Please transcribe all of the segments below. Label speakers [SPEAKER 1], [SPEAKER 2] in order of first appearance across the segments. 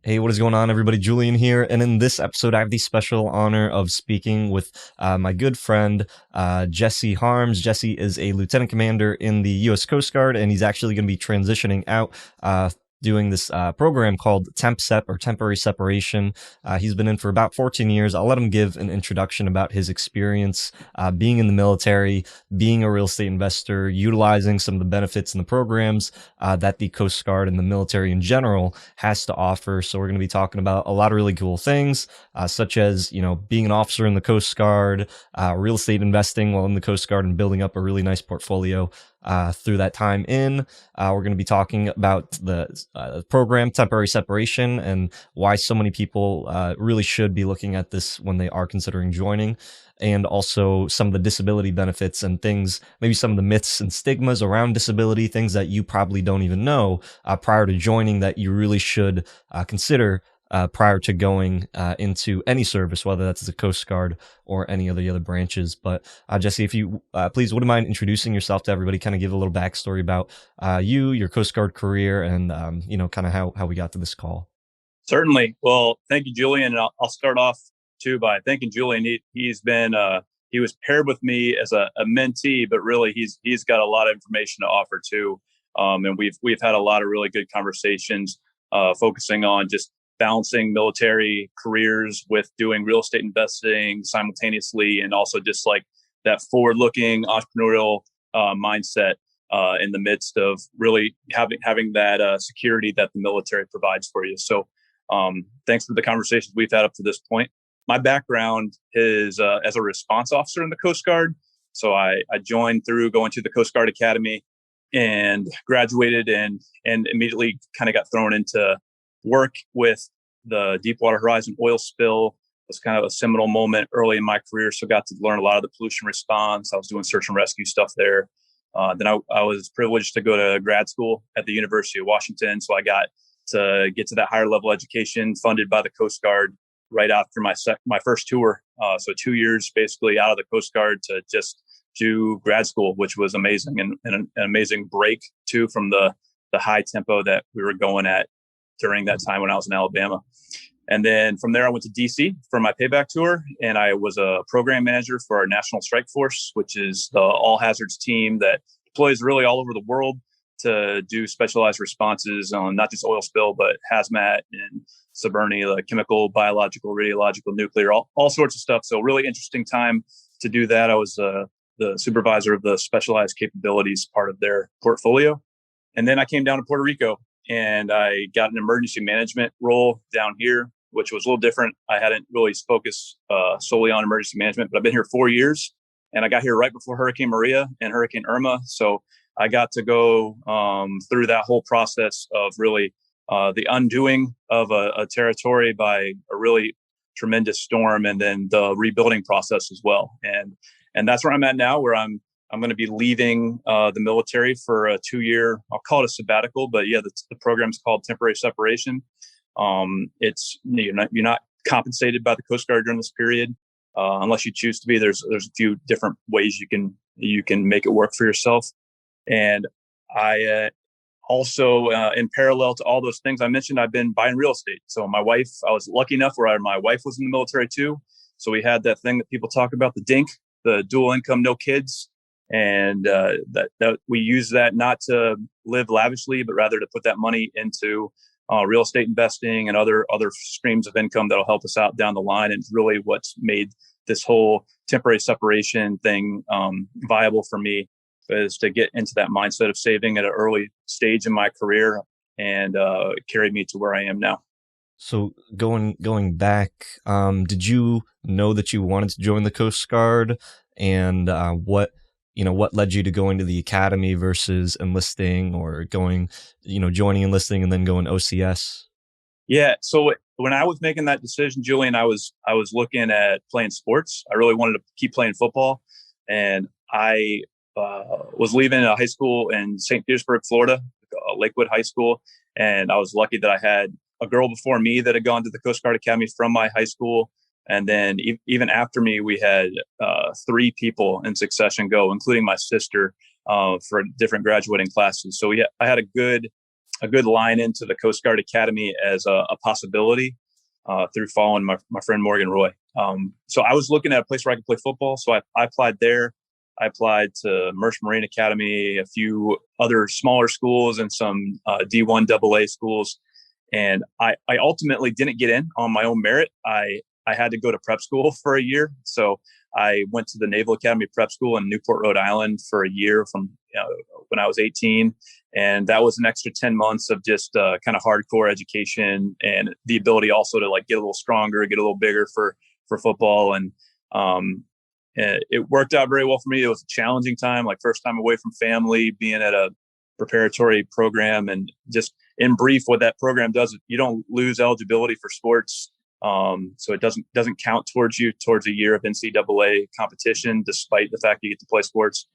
[SPEAKER 1] Hey, what is going on, everybody? Julian here. And in this episode, I have the special honor of speaking with my good friend, Jesse Harms. Jesse is a lieutenant commander in the U.S. Coast Guard, and he's actually going to be transitioning out. Doing this program called Temp Sep or Temporary Separation. He's been in for about 14 years. I'll let him give an introduction about his experience being in the military, being a real estate investor, utilizing some of the benefits and the programs that the Coast Guard and the military in general has to offer. So we're going to be talking about a lot of really cool things, such as, being an officer in the Coast Guard, real estate investing while in the Coast Guard and building up a really nice portfolio through that time in. We're going to be talking about the program Temporary Separation and why so many people really should be looking at this when they are considering joining, and also some of the disability benefits and things, maybe some of the myths and stigmas around disability, things that you probably don't even know prior to joining that you really should consider prior to going into any service, whether that's the Coast Guard or any of the other branches. But Jesse, if you please wouldn't mind introducing yourself to everybody, kind of give a little backstory about you, your Coast Guard career, and kind of how we got to this call.
[SPEAKER 2] Certainly. Well, thank you, Julian. And I'll start off too by thanking Julian. He was paired with me as a mentee, but really he's got a lot of information to offer too. And we've had a lot of really good conversations, focusing on just balancing military careers with doing real estate investing simultaneously, and also just like that forward-looking entrepreneurial mindset in the midst of really having that security that the military provides for you. So thanks for the conversations we've had up to this point. My background is as a response officer in the Coast Guard. So I joined through going to the Coast Guard Academy and graduated and immediately kind of got thrown into work with the Deepwater Horizon oil spill. It was kind of a seminal moment early in my career. So got to learn a lot of the pollution response. I was doing search and rescue stuff there. Then I was privileged to go to grad school at the University of Washington. So I got to get to that higher level education funded by the Coast Guard right after my first tour. So 2 years basically out of the Coast Guard to just do grad school, which was amazing, and an amazing break too from the high tempo that we were going at during that time when I was in Alabama. And then from there, I went to DC for my payback tour, and I was a program manager for our National Strike Force, which is the all hazards team that deploys really all over the world to do specialized responses on not just oil spill, but hazmat and suburni, like chemical, biological, radiological, nuclear, all sorts of stuff. So really interesting time to do that. I was the supervisor of the specialized capabilities part of their portfolio. And then I came down to Puerto Rico and I got an emergency management role down here, which was a little different. I hadn't really focused solely on emergency management, but I've been here 4 years, and I got here right before Hurricane Maria and Hurricane Irma. So I got to go through that whole process of really the undoing of a territory by a really tremendous storm, and then the rebuilding process as well. And that's where I'm at now, where I'm going to be leaving the military for a 2-year, I'll call it a sabbatical, but yeah, the program's called Temporary Separation. It's you're not compensated by the Coast Guard during this period unless you choose to be. There's a few different ways you can make it work for yourself. And I also, in parallel to all those things I mentioned, I've been buying real estate. So I was lucky enough where my wife was in the military too. So we had that thing that people talk about, the DINK, the dual income, no kids. And that we use that not to live lavishly, but rather to put that money into real estate investing and other streams of income that'll help us out down the line. And really what's made this whole temporary separation thing viable for me is to get into that mindset of saving at an early stage in my career, and carried me to where I am now.
[SPEAKER 1] So going back, did you know that you wanted to join the Coast Guard, and what led you to going to the academy versus enlisting, or joining enlisting and then going OCS?
[SPEAKER 2] Yeah. So when I was making that decision, Julian, I was looking at playing sports. I really wanted to keep playing football, and I was leaving a high school in St. Petersburg, Florida, Lakewood High School. And I was lucky that I had a girl before me that had gone to the Coast Guard Academy from my high school. And then even after me, we had 3 people in succession go, including my sister, for different graduating classes. So I had a good a good line into the Coast Guard Academy as a possibility through following my friend Morgan Roy. So I was looking at a place where I could play football. So I applied there. I applied to Merchant Marine Academy, a few other smaller schools, and some D1 AA schools. And I ultimately didn't get in on my own merit. I had to go to prep school for a year. So I went to the Naval Academy Prep School in Newport, Rhode Island for a year from when I was 18. And that was an extra 10 months of just kind of hardcore education and the ability also to like get a little stronger, get a little bigger for football. And it worked out very well for me. It was a challenging time, like first time away from family, being at a preparatory program. And just in brief, what that program does, you don't lose eligibility for sports. So it doesn't count towards a year of NCAA competition, despite the fact you get to play sports.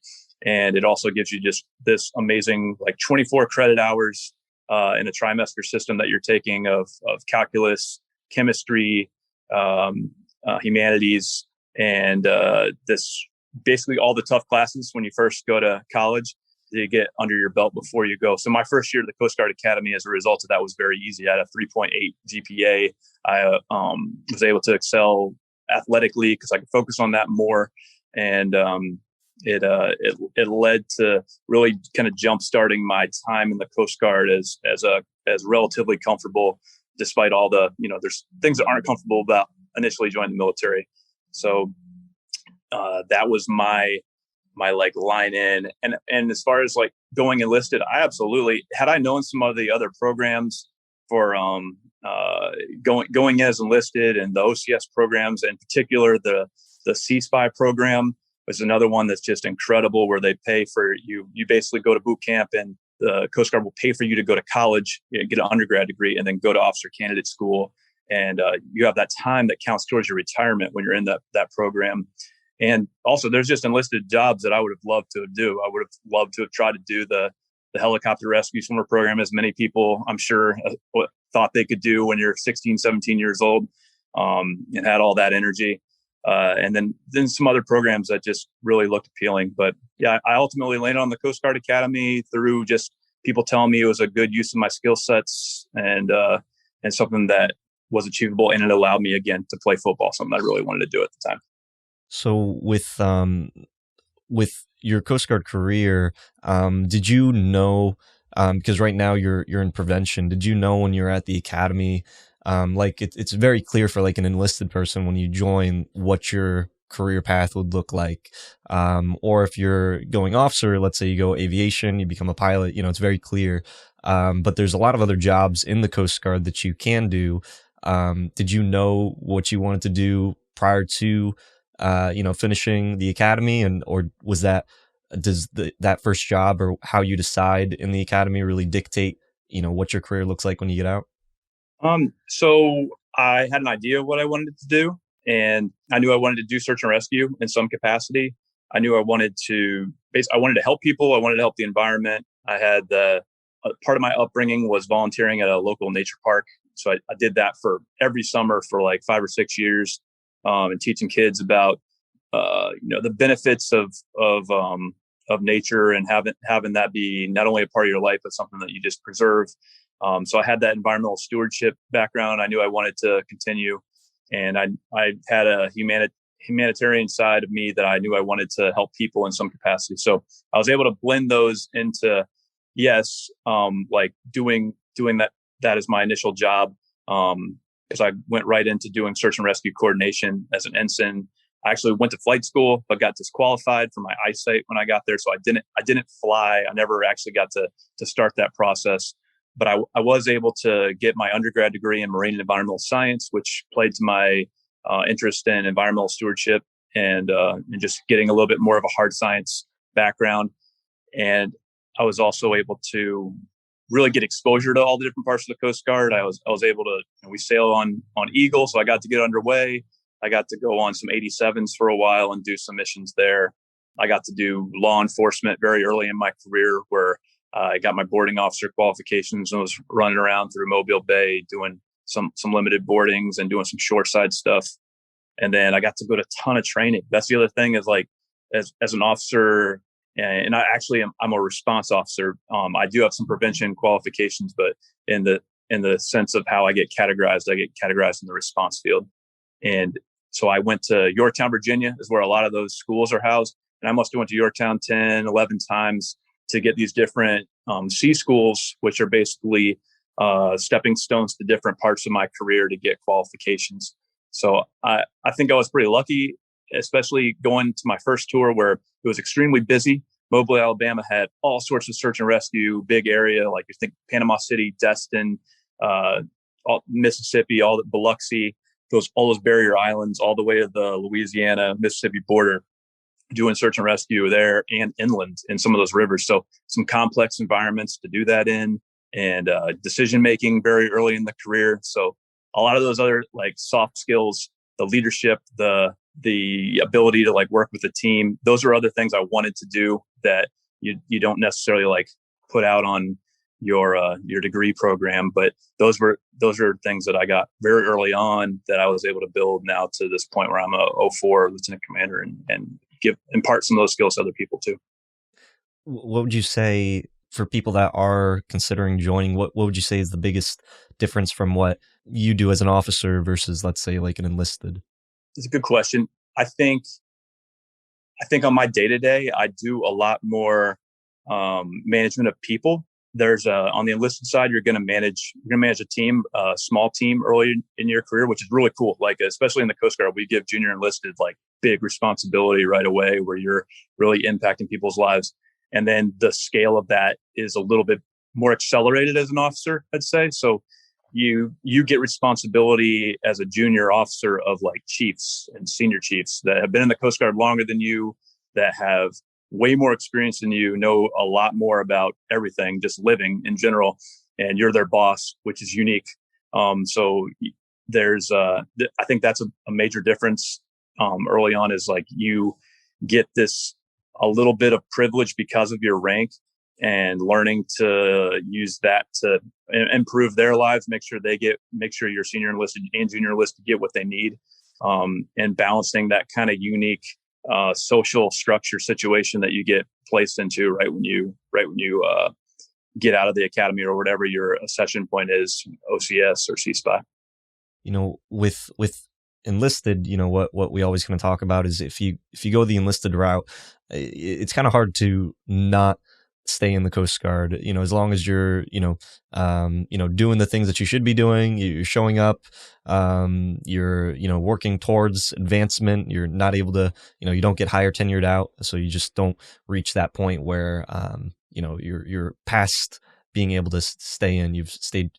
[SPEAKER 2] And it also gives you just this amazing, like 24 credit hours in a trimester system that you're taking of calculus, chemistry, humanities, and this basically all the tough classes when you first go to college to get under your belt before you go. So my first year at the Coast Guard Academy, as a result of that, was very easy. I had a 3.8 GPA. I was able to excel athletically because I could focus on that more. And it led to really kind of jump starting my time in the Coast Guard as relatively comfortable, despite all the, there's things that aren't comfortable about initially joining the military. So that was my like line in. And as far as like going enlisted, I absolutely, had I known some of the other programs for going as enlisted and the OCS programs, in particular the C-SPY program was another one that's just incredible, where they pay for you. You basically go to boot camp and the Coast Guard will pay for you to go to college, get an undergrad degree, and then go to officer candidate school. And you have that time that counts towards your retirement when you're in that program. And also, there's just enlisted jobs that I would have loved to do. I would have loved to have tried to do the helicopter rescue swimmer program, as many people, I'm sure, thought they could do when you're 16, 17 years old, and had all that energy. And then some other programs that just really looked appealing. But yeah, I ultimately landed on the Coast Guard Academy through just people telling me it was a good use of my skill sets and something that was achievable, and it allowed me again to play football, something I really wanted to do at the time.
[SPEAKER 1] So with your Coast Guard career, did you know, because right now you're in prevention, did you know when you're at the academy, like it's very clear for like an enlisted person when you join what your career path would look like, or if you're going officer, let's say you go aviation, you become a pilot, it's very clear. But there's a lot of other jobs in the Coast Guard that you can do. Did you know what you wanted to do prior to finishing the academy, or was that, that first job or how you decide in the academy really dictate, what your career looks like when you get out?
[SPEAKER 2] So I had an idea of what I wanted to do, and I knew I wanted to do search and rescue in some capacity. I knew I wanted to help people. I wanted to help the environment. I had part of my upbringing was volunteering at a local nature park. So I did that for every summer for like 5 or 6 years. And teaching kids about the benefits of nature, and having that be not only a part of your life but something that you just preserve. So I had that environmental stewardship background. I knew I wanted to continue, and I had a humanitarian side of me that I knew I wanted to help people in some capacity. So I was able to blend those into like doing that as my initial job. Because I went right into doing search and rescue coordination as an ensign. I actually went to flight school, but got disqualified for my eyesight when I got there. So I didn't fly. I never actually got to start that process. But I was able to get my undergrad degree in marine and environmental science, which played to my interest in environmental stewardship and just getting a little bit more of a hard science background. And I was also able to really get exposure to all the different parts of the Coast Guard. I was able to, we sail on Eagle, so I got to get underway. I got to go on some 87s for a while and do some missions there. I got to do law enforcement very early in my career, where I got my boarding officer qualifications and was running around through Mobile Bay doing some limited boardings and doing some shoreside stuff. And then I got to go to a ton of training. That's the other thing, is like as an officer and I'm a response officer. I do have some prevention qualifications, but in the sense of how I get categorized in the response field. And so I went to Yorktown, Virginia, is where a lot of those schools are housed. And I must have went to Yorktown 10, 11 times to get these different C schools, which are basically stepping stones to different parts of my career to get qualifications. So I think I was pretty lucky, especially going to my first tour where it was extremely busy. Mobley, Alabama had all sorts of search and rescue, big area, like you think Panama City, Destin, Mississippi, all the Biloxi, all those barrier islands, all the way to the Louisiana, Mississippi border, doing search and rescue there and inland in some of those rivers. So some complex environments to do that in, and decision making very early in the career. So a lot of those other like soft skills, the leadership, the ability to like work with a team, those are other things I wanted to do that you don't necessarily like put out on your degree program, but those are things that I got very early on that I was able to build now to this point where I'm a 04 lieutenant commander and impart some of those skills to other people too.
[SPEAKER 1] What would you say for people that are considering joining? What would you say is the biggest difference from what you do as an officer versus, let's say, like an enlisted?
[SPEAKER 2] It's a good question. I think on my day to day, I do a lot more management of people. There's on the enlisted side, you're going to manage a team, a small team early in your career, which is really cool. Like, especially in the Coast Guard, we give junior enlisted like big responsibility right away where you're really impacting people's lives. And then the scale of that is a little bit more accelerated as an officer, I'd say. So you get responsibility as a junior officer of like chiefs and senior chiefs that have been in the Coast Guard longer than you, that have way more experience than you, know a lot more about everything, just living in general, and you're their boss, which is unique. So there's, I think that's a major difference early on, is like you get this a little bit of privilege because of your rank, and learning to use that to improve their lives, make sure your senior enlisted and junior enlisted get what they need, and balancing that kind of unique social structure situation that you get placed into right when you get out of the academy or whatever your accession point is, OCS or C-SPI.
[SPEAKER 1] With enlisted, what we always kind of talk about is if you go the enlisted route, it's kind of hard to not stay in the Coast Guard, as long as you're, doing the things that you should be doing, you're showing up, you're, working towards advancement, you're not able to, you don't get higher tenured out. So you just don't reach that point where, you're past being able to stay in. You've stay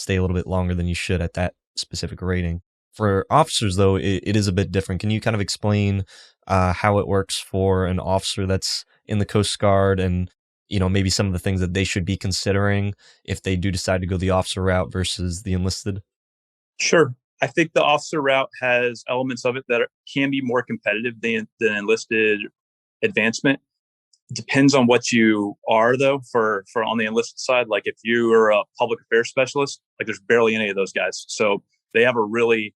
[SPEAKER 1] a little bit longer than you should at that specific rating. For officers, though, it is a bit different. Can you kind of explain how it works for an officer that's in the Coast Guard, and maybe some of the things that they should be considering if they do decide to go the officer route versus the enlisted?
[SPEAKER 2] Sure. I think the officer route has elements of it that can be more competitive than enlisted advancement. Depends on what you are, though. For on the enlisted side, like if you are a public affairs specialist, like there's barely any of those guys. So they have a really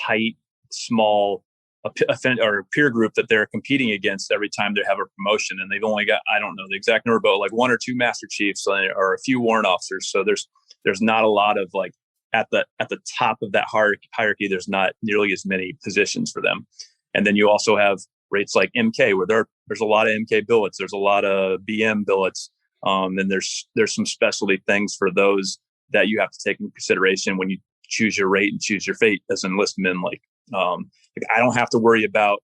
[SPEAKER 2] tight, small or peer group that they're competing against every time they have a promotion, and they've only got, I don't know the exact number, but like one or two master chiefs or a few warrant officers. So there's not a lot of like at the top of that hierarchy. There's not nearly as many positions for them. And then you also have rates like MK, where there's a lot of MK billets, there's a lot of BM billets, and there's some specialty things for those that you have to take into consideration when you choose your rate and choose your fate as an enlistment. Like I don't have to worry about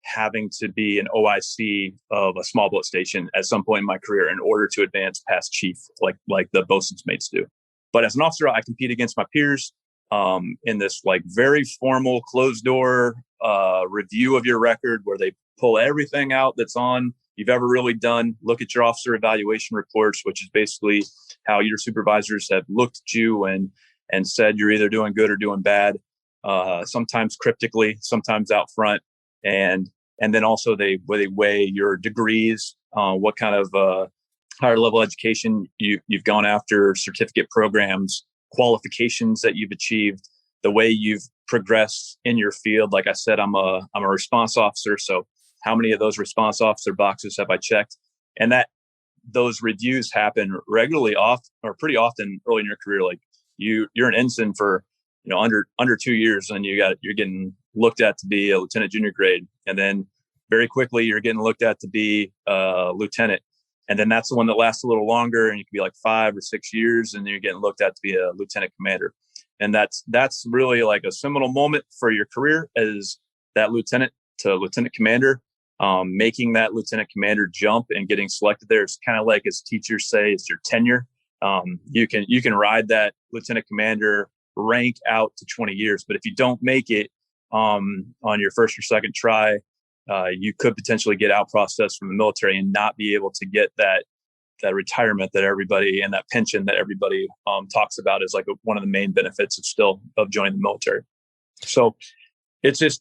[SPEAKER 2] having to be an OIC of a small billet station at some point in my career in order to advance past chief, like the bosun's mates do. But as an officer, I compete against my peers in this like very formal closed door review of your record, where they pull everything out that's on you've ever really done, look at your officer evaluation reports, which is basically how your supervisors have looked at you and said you're either doing good or doing bad, sometimes cryptically, sometimes out front. And then also they weigh your degrees, what kind of higher level education you've gone after, certificate programs, qualifications that you've achieved, the way you've progressed in your field. Like I said, I'm a response officer, so how many of those response officer boxes have I checked? And that those reviews happen regularly off or pretty often early in your career. Like you're an ensign for, under 2 years, and you're getting looked at to be a lieutenant junior grade. And then very quickly you're getting looked at to be a lieutenant. And then that's the one that lasts a little longer, and you can be like 5 or 6 years, and you're getting looked at to be a lieutenant commander. And that's really like a seminal moment for your career as that lieutenant to lieutenant commander. Making that lieutenant commander jump and getting selected there is kind of like, as teachers say, it's your tenure. You can ride that lieutenant commander rank out to 20 years, but if you don't make it on your first or second try, you could potentially get out processed from the military and not be able to get that retirement that everybody, and that pension that everybody talks about is like one of the main benefits of joining the military. So it's just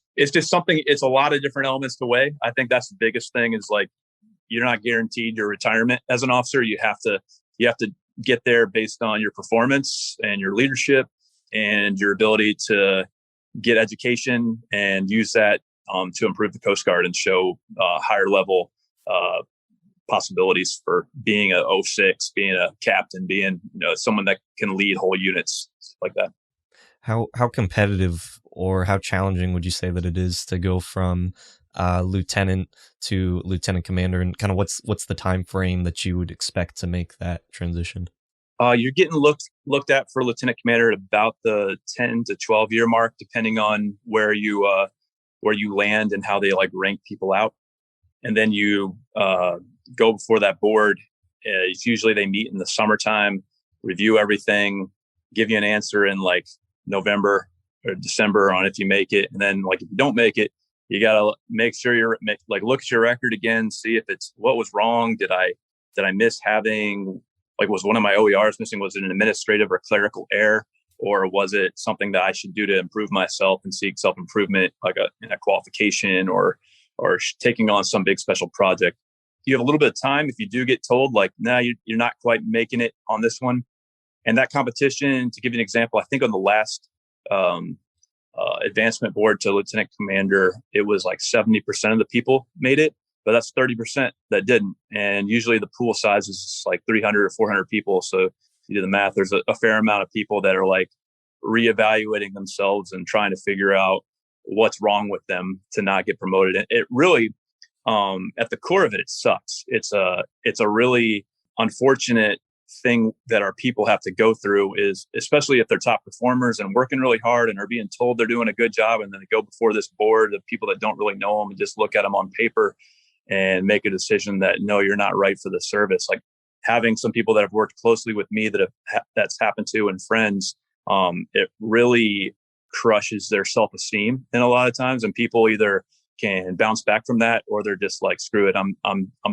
[SPEAKER 2] something. It's a lot of different elements to weigh. I think that's the biggest thing is like, you're not guaranteed your retirement as an officer. You have to get there based on your performance and your leadership and your ability to get education and use that to improve the Coast Guard and show higher level possibilities for being a 06, being a captain, being someone that can lead whole units, stuff like that.
[SPEAKER 1] How competitive or how challenging would you say that it is to go from lieutenant to lieutenant commander, and kind of what's the time frame that you would expect to make that transition?
[SPEAKER 2] You're getting looked at for lieutenant commander at about the 10 to 12 year mark, depending on where you land and how they like rank people out. And then you go before that board. It's usually they meet in the summertime, review everything, give you an answer in like November or December on if you make it. And then like if you don't make it, you got to make sure look at your record again, see if it's what was wrong. Did I miss having, like, was one of my OERs missing? Was it an administrative or clerical error? Or was it something that I should do to improve myself and seek self-improvement, like in a qualification or taking on some big special project? You have a little bit of time. If you do get told like, nah, you're not quite making it on this one. And that competition, to give you an example, I think on the last advancement board to lieutenant commander, it was like 70% of the people made it, but that's 30% that didn't. And usually the pool size is like 300 or 400 people. So you do the math, there's a fair amount of people that are like reevaluating themselves and trying to figure out what's wrong with them to not get promoted. And it really, at the core of it, it sucks. It's a really unfortunate thing that our people have to go through, is especially if they're top performers and working really hard and are being told they're doing a good job. And then they go before this board of people that don't really know them and just look at them on paper and make a decision that, no, you're not right for the service. Like having some people that have worked closely with me that's happened to, and friends, it really crushes their self-esteem in a lot of times. And people either can bounce back from that, or they're just like, screw it, I'm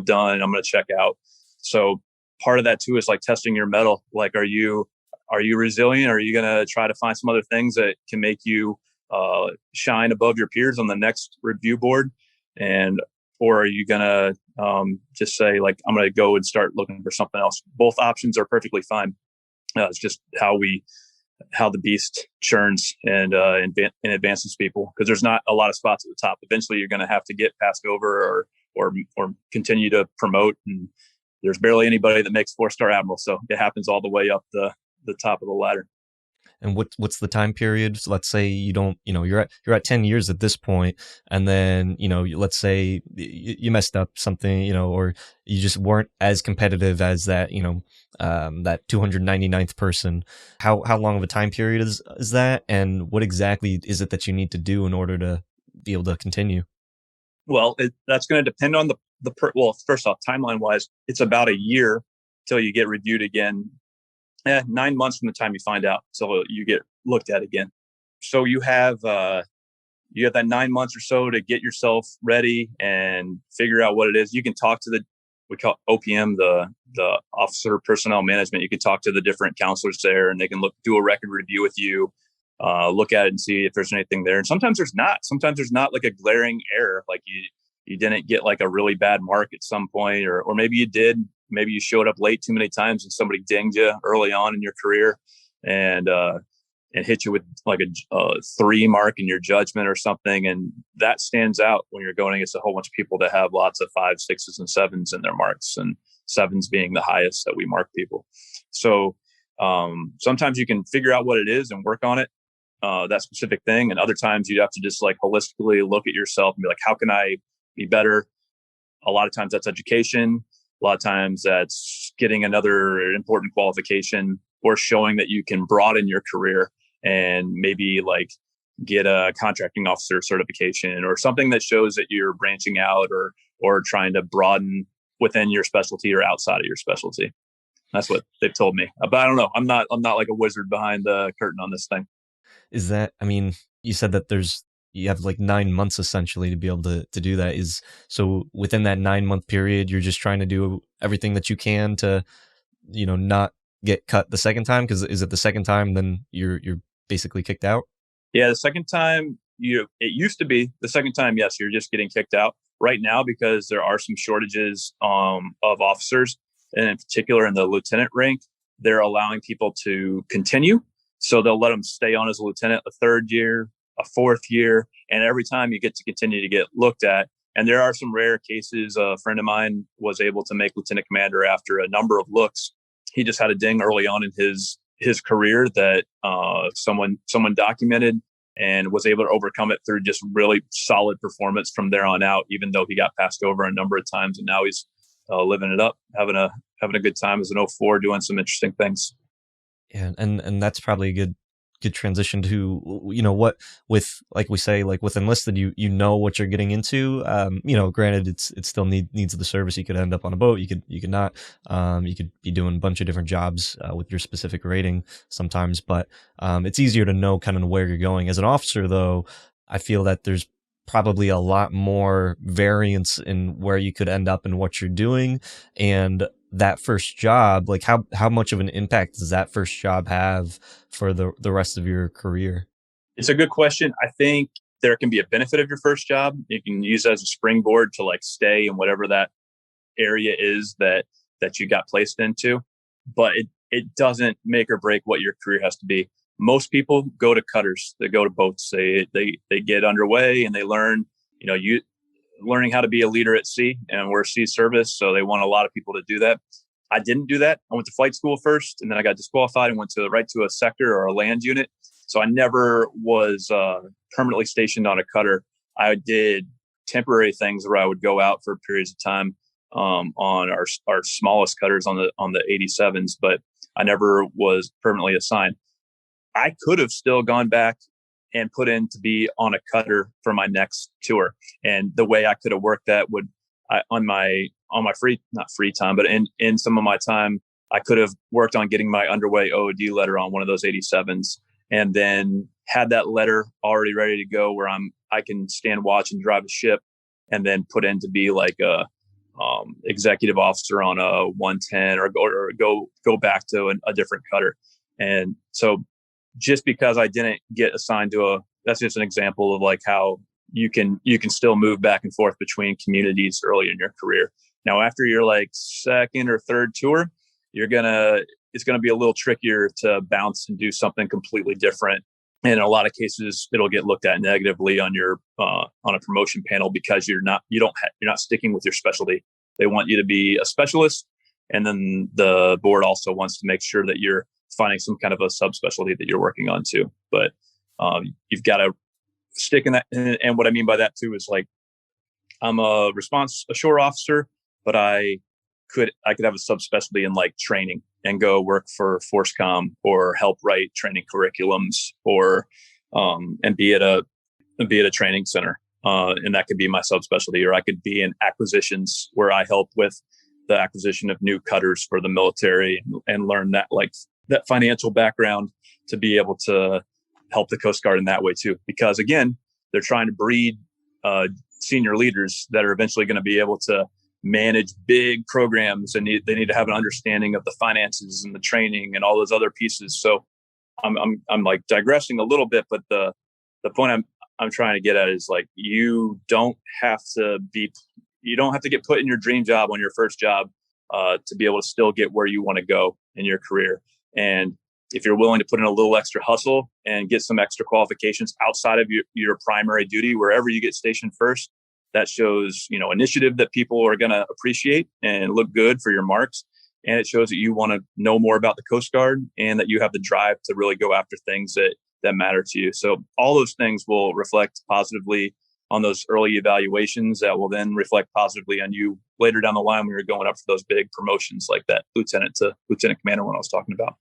[SPEAKER 2] done, I'm going to check out. So part of that too is like testing your mettle. Like, are you resilient? Are you going to try to find some other things that can make you shine above your peers on the next review board? Or are you going to just say like, I'm going to go and start looking for something else? Both options are perfectly fine. It's just how the beast churns and advances people, because there's not a lot of spots at the top. Eventually you're going to have to get passed over or continue to promote, and there's barely anybody that makes 4-star admiral. So it happens all the way up the top of the ladder.
[SPEAKER 1] And what's the time period? So let's say you don't, you're at 10 years at this point, and then, let's say you messed up something, or you just weren't as competitive as that, that 299th person. How long of a time period is that? And what exactly is it that you need to do in order to be able to continue?
[SPEAKER 2] Well, that's going to depend on well, first off, timeline wise, it's about a year till you get reviewed again. 9 months from the time you find out, so you get looked at again. So you have that 9 months or so to get yourself ready and figure out what it is. You can talk to we call it OPM, the Officer Personnel Management. You can talk to the different counselors there, and they can do a record review with you, look at it and see if there's anything there. And sometimes there's not. Sometimes there's not like a glaring error, like you didn't get like a really bad mark at some point, or maybe you did. Maybe you showed up late too many times and somebody dinged you early on in your career, and and hit you with like a 3 mark in your judgment or something. And that stands out when you're going against a whole bunch of people that have lots of 5s, 6s, and 7s in their marks, and 7s being the highest that we mark people. So sometimes you can figure out what it is and work on it, that specific thing. And other times you have to just like holistically look at yourself and be like, how can I be better? A lot of times that's education. A lot of times that's getting another important qualification or showing that you can broaden your career and maybe like get a contracting officer certification or something that shows that you're branching out or trying to broaden within your specialty or outside of your specialty. That's what they've told me. But I don't know. I'm not like a wizard behind the curtain on this thing.
[SPEAKER 1] Is that, I mean, you said that you have like 9 months essentially to be able to do that. So within that 9 month period, you're just trying to do everything that you can to, not get cut the second time? Because is it the second time, then you're basically kicked out?
[SPEAKER 2] Yeah, the second time it used to be the second time. Yes, you're just getting kicked out right now because there are some shortages of officers, and in particular in the lieutenant rank, they're allowing people to continue. So they'll let them stay on as a lieutenant a 3rd year, a 4th year, and every time you get to continue to get looked at. And there are some rare cases. A friend of mine was able to make lieutenant commander after a number of looks. He just had a ding early on in his career that someone documented and was able to overcome it through just really solid performance from there on out, even though he got passed over a number of times. And now he's living it up, having a good time as an 04, doing some interesting things.
[SPEAKER 1] Yeah, and that's probably a good transition to, what, with, like we say, like with enlisted, you know what you're getting into. Granted, it still needs the service. You could end up on a boat, you could not. You could be doing a bunch of different jobs with your specific rating sometimes, but it's easier to know kind of where you're going. As an officer, though, I feel that there's probably a lot more variance in where you could end up and what you're doing. And that first job, like how much of an impact does that first job have for the rest of your career?
[SPEAKER 2] It's a good question. I think there can be a benefit of your first job. You can use it as a springboard to like stay in whatever that area is that you got placed into, but it doesn't make or break what your career has to be. Most people go to cutters, they go to boats, they get underway and they learn, learning how to be a leader at sea, and we're a sea service, so they want a lot of people to do that. I didn't do that. I went to flight school first, and then I got disqualified and went right to a sector or a land unit. So I never was permanently stationed on a cutter. I did temporary things where I would go out for periods of time on our smallest cutters on the 87s, but I never was permanently assigned. I could have still gone back and put in to be on a cutter for my next tour. And the way I could have worked that on my not free time, but in some of my time, I could have worked on getting my underway OOD letter on one of those 87s, and then had that letter already ready to go where I can stand watch and drive a ship, and then put in to be like a executive officer on a 110 or go back to a different cutter. And so just because I didn't get assigned that's just an example of like how you can still move back and forth between communities early in your career. Now, after your like second or third tour, it's gonna be a little trickier to bounce and do something completely different. And in a lot of cases, it'll get looked at negatively on your on a promotion panel because you're not sticking with your specialty. They want you to be a specialist, and then the board also wants to make sure that you're finding some kind of a subspecialty that you're working on too. But you've got to stick in that. And what I mean by that too is like, I'm a shore officer, but I could have a subspecialty in like training and go work for ForceCom or help write training curriculums or and be at a training center. And that could be my subspecialty, or I could be in acquisitions where I help with the acquisition of new cutters for the military and learn that like that financial background to be able to help the Coast Guard in that way too. Because again, they're trying to breed senior leaders that are eventually going to be able to manage big programs, and they need to have an understanding of the finances and the training and all those other pieces. So I'm like digressing a little bit, but the point I'm trying to get at is like, you don't have to get put in your dream job on your first job to be able to still get where you want to go in your career. And if you're willing to put in a little extra hustle and get some extra qualifications outside of your primary duty, wherever you get stationed first, that shows, initiative that people are going to appreciate and look good for your marks. And it shows that you want to know more about the Coast Guard and that you have the drive to really go after things that matter to you. So all those things will reflect positively on those early evaluations that will then reflect positively on you later down the line when you're going up for those big promotions like that lieutenant to lieutenant commander one I was talking about.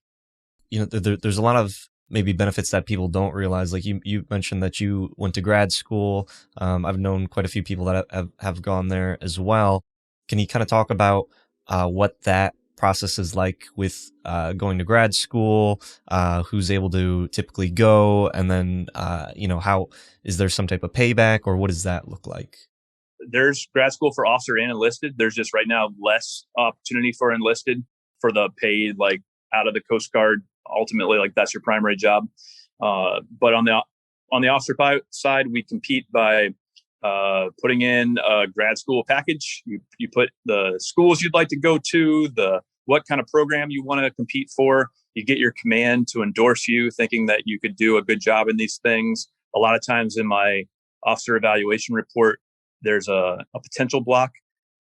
[SPEAKER 1] There's a lot of maybe benefits that people don't realize. Like you mentioned that you went to grad school. I've known quite a few people that have gone there as well. Can you kind of talk about what that process is like with going to grad school? Who's able to typically go, and then how is there some type of payback, or what does that look like?
[SPEAKER 2] There's grad school for officer and enlisted. There's just right now less opportunity for enlisted for the paid, like out of the Coast Guard. Ultimately, like that's your primary job. But on the officer side, we compete by putting in a grad school package. You put the schools you'd like to go to, what kind of program you want to compete for. You get your command to endorse you, thinking that you could do a good job in these things. A lot of times in my officer evaluation report, there's a potential block.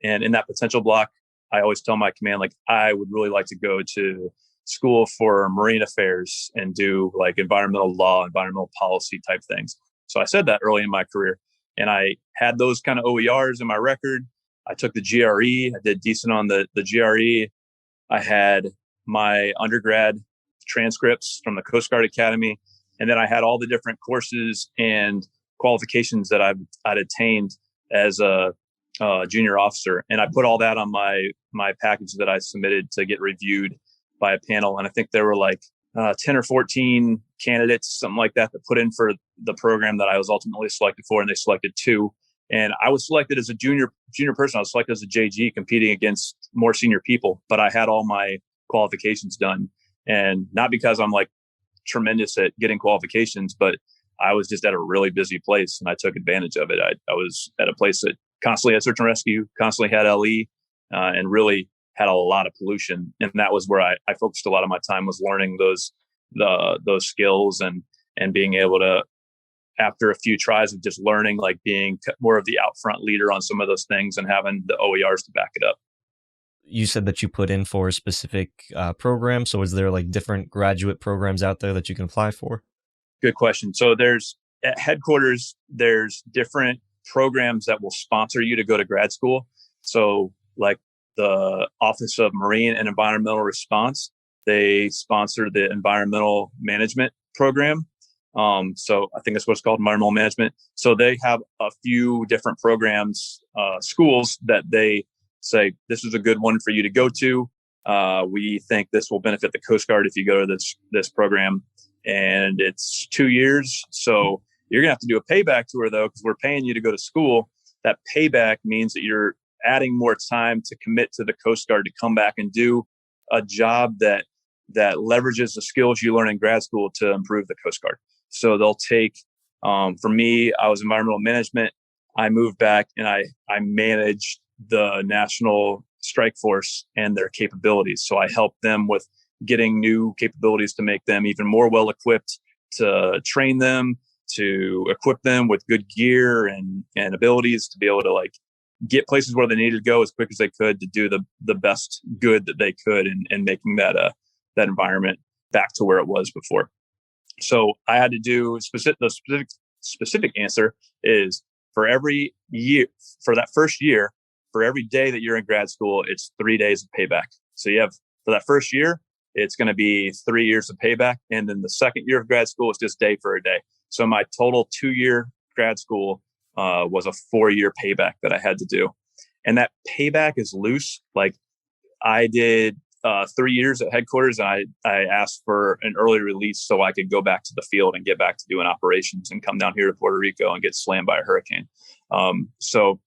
[SPEAKER 2] And in that potential block, I always tell my command, like, I would really like to go to school for marine affairs and do like environmental law, environmental policy type things. So I said that early in my career, and I had those kind of OERs in my record. I took the GRE. I did decent on the GRE. I had my undergrad transcripts from the Coast Guard Academy. And then I had all the different courses and qualifications that I'd attained as a junior officer. And I put all that on my package that I submitted to get reviewed by a panel. And I think there were like 10 or 14 candidates, something like that put in for the program that I was ultimately selected for. And they selected two. And I was selected as a junior person. I was selected as a JG competing against more senior people, but I had all my qualifications done. And not because I'm like tremendous at getting qualifications, but I was just at a really busy place and I took advantage of it. I was at a place that constantly had search and rescue, constantly had LE, and really had a lot of pollution. And that was where I focused a lot of my time, was learning those skills and being able to, after a few tries of just learning, like being more of the out front leader on some of those things and having the OERs to back it up.
[SPEAKER 1] You said that you put in for a specific program. So is there like different graduate programs out there that you can apply for?
[SPEAKER 2] Good question. So there's at headquarters, there's different programs that will sponsor you to go to grad school. So like the Office of Marine and Environmental Response, they sponsor the environmental management program. So I think that's what it's called, environmental management. So they have a few different programs, schools that they say, this is a good one for you to go to. We think this will benefit the Coast Guard if you go to this program. And it's 2 years. So you're going to have to do a payback tour, though, because we're paying you to go to school. That payback means that you're adding more time to commit to the Coast Guard to come back and do a job that leverages the skills you learn in grad school to improve the Coast Guard. So they'll take, for me, I was environmental management. I moved back and I managed the National Strike Force and their capabilities. So I helped them with getting new capabilities to make them even more well equipped, to train them, to equip them with good gear and abilities to be able to like get places where they needed to go as quick as they could to do the best good that they could and making that environment back to where it was before. So I had to do specific answer is for every year, for that first year, for every day that you're in grad school, it's 3 days of payback. So you have, for that first year, it's going to be 3 years of payback. And then the second year of grad school is just day for a day. So my total 2-year grad school was a 4-year payback that I had to do. And that payback is loose. Like I did 3 years at headquarters, and I asked for an early release so I could go back to the field and get back to doing operations and come down here to Puerto Rico and get slammed by a hurricane. So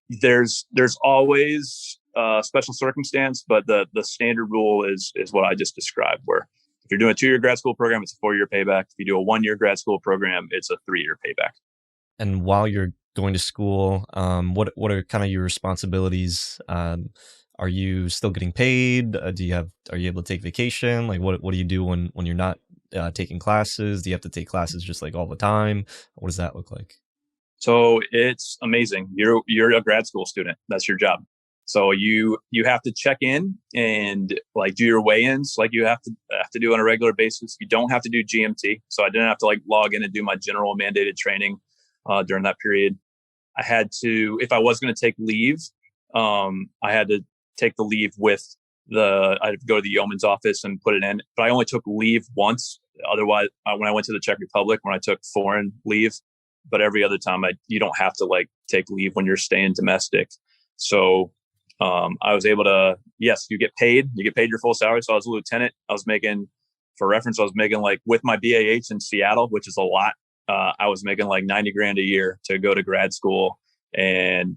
[SPEAKER 2] there's always special circumstance, but the standard rule is what I just described, where if you're doing a 2-year grad school program, it's a 4-year payback. If you do a 1-year grad school program, it's a 3-year payback.
[SPEAKER 1] And while you're going to school, what are kind of your responsibilities Are you still getting paid? Are you able to take vacation? Like what do you do when you're not taking classes? Do you have to take classes just like all the time? What does that look like?
[SPEAKER 2] So it's amazing. You're a grad school student. That's your job. So you have to check in and like do your weigh-ins like you have to do on a regular basis. You don't have to do GMT. So I didn't have to like log in and do my general mandated training during that period. I had to, if I was going to take leave, I had to take the leave with I'd go to the yeoman's office and put it in. But I only took leave once. Otherwise, when I went to the Czech Republic, when I took foreign leave, but every other time you don't have to like take leave when you're staying domestic. So I was able to, yes, you get paid your full salary. So I was a lieutenant. I was making, for reference, I was making like with my BAH in Seattle, which is a lot. I was making like 90 grand a year to go to grad school. And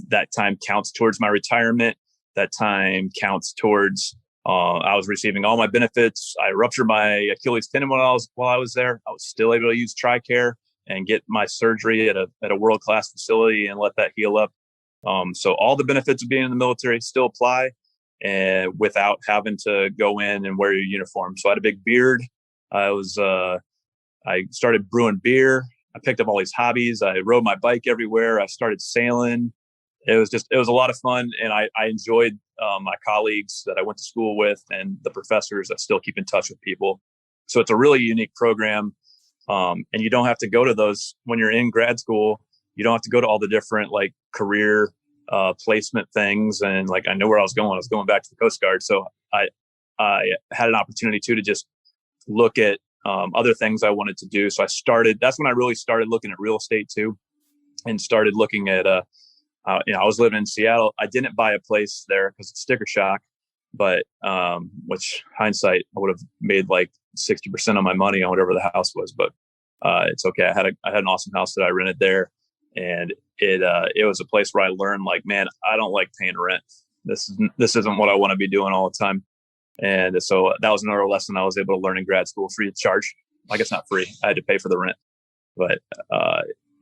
[SPEAKER 2] that time counts towards my retirement. That time counts towards, I was receiving all my benefits. I ruptured my Achilles tendon while I was there. I was still able to use TRICARE and get my surgery at a world-class facility and let that heal up. So all the benefits of being in the military still apply, and without having to go in and wear your uniform. So I had a big beard. I started brewing beer. I picked up all these hobbies. I rode my bike everywhere. I started sailing. It was a lot of fun. And I enjoyed my colleagues that I went to school with and the professors that still keep in touch with people. So it's a really unique program. And you don't have to go to those when you're in grad school. You don't have to go to all the different like career placement things. And like, I know where I was going. I was going back to the Coast Guard. So I had an opportunity to just look at other things I wanted to do. So that's when I really started looking at real estate too, and started looking at, I was living in Seattle. I didn't buy a place there because it's sticker shock, but which hindsight, I would have made like 60% of my money on whatever the house was, but it's okay. I had an awesome house that I rented there, and it was a place where I learned like, man, I don't like paying rent. This isn't what I want to be doing all the time. And so that was another lesson I was able to learn in grad school, free of charge. I guess not free. I had to pay for the rent, but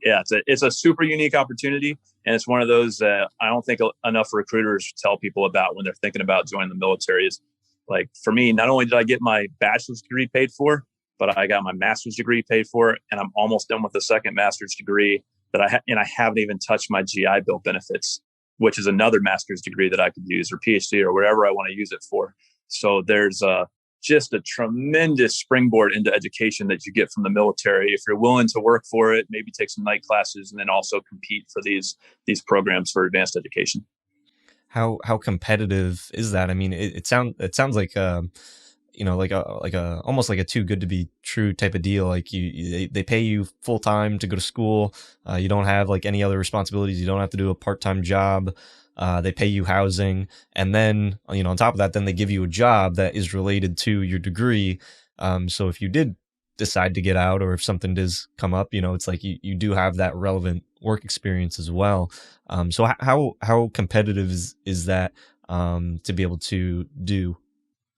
[SPEAKER 2] yeah, it's a super unique opportunity. And it's one of those that I don't think enough recruiters tell people about when they're thinking about joining the military. Is like, for me, not only did I get my bachelor's degree paid for, but I got my master's degree paid for, and I'm almost done with the second master's degree that and I haven't even touched my GI Bill benefits, which is another master's degree that I could use, or PhD, or wherever I want to use it for. So there's just a tremendous springboard into education that you get from the military if you're willing to work for it, maybe take some night classes, and then also compete for these programs for advanced education.
[SPEAKER 1] How competitive is that? I mean, it sounds like like a almost like a too good to be true type of deal. Like they pay you full time to go to school. You don't have like any other responsibilities. You don't have to do a part-time job. They pay you housing, and then on top of that, then they give you a job that is related to your degree. So if you did decide to get out, or if something does come up, it's like you do have that relevant work experience as well. So how competitive is that to be able to do?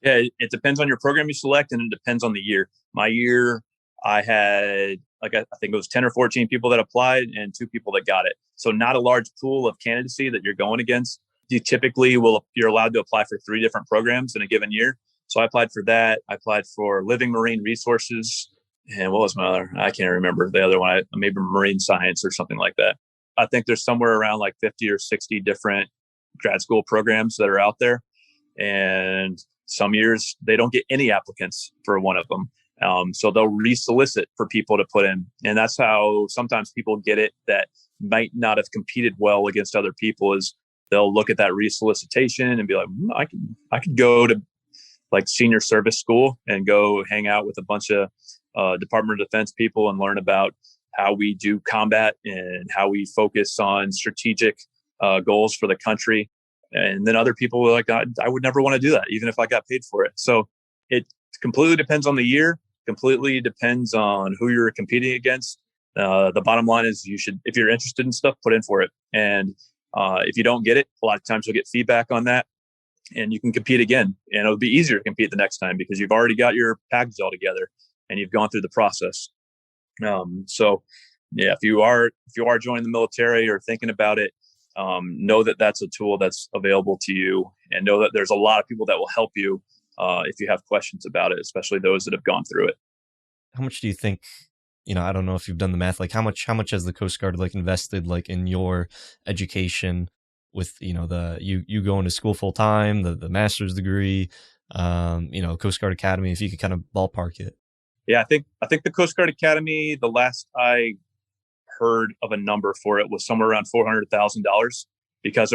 [SPEAKER 2] Yeah, it depends on your program you select, and it depends on the year. My year, I had like I think it was 10 or 14 people that applied and 2 people that got it. So not a large pool of candidacy that you're going against. You're allowed to apply for 3 different programs in a given year. So I applied for that. I applied for Living Marine Resources, and what was my other? I can't remember the other one. Maybe Marine Science or something like that. I think there's somewhere around like 50 or 60 different grad school programs that are out there, and some years they don't get any applicants for one of them. So they'll resolicit for people to put in. And that's how sometimes people get it that might not have competed well against other people, is they'll look at that resolicitation and be like, I could go to like senior service school and go hang out with a bunch of Department of Defense people and learn about how we do combat and how we focus on strategic goals for the country. And then other people were like, I would never want to do that, even if I got paid for it. So it completely depends on the year, completely depends on who you're competing against. The bottom line is if you're interested in stuff, put in for it. And if you don't get it, a lot of times you'll get feedback on that, and you can compete again. And it'll be easier to compete the next time because you've already got your package all together and you've gone through the process. So yeah, if you are joining the military or thinking about it, know that that's a tool that's available to you, and know that there's a lot of people that will help you if you have questions about it, especially those that have gone through it.
[SPEAKER 1] How much do you think, I don't know if you've done the math, like how much has the Coast Guard like invested like in your education with, you going to school full time, the master's degree, Coast Guard Academy, if you could kind of ballpark it.
[SPEAKER 2] Yeah, I think the Coast Guard Academy, the last I heard of a number for it was somewhere around $400,000, because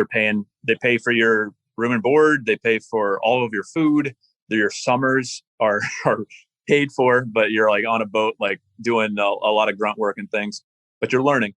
[SPEAKER 2] they pay for your room and board, they pay for all of your food, your summers are are paid for, but you're like on a boat, like doing a lot of grunt work and things, but you're learning.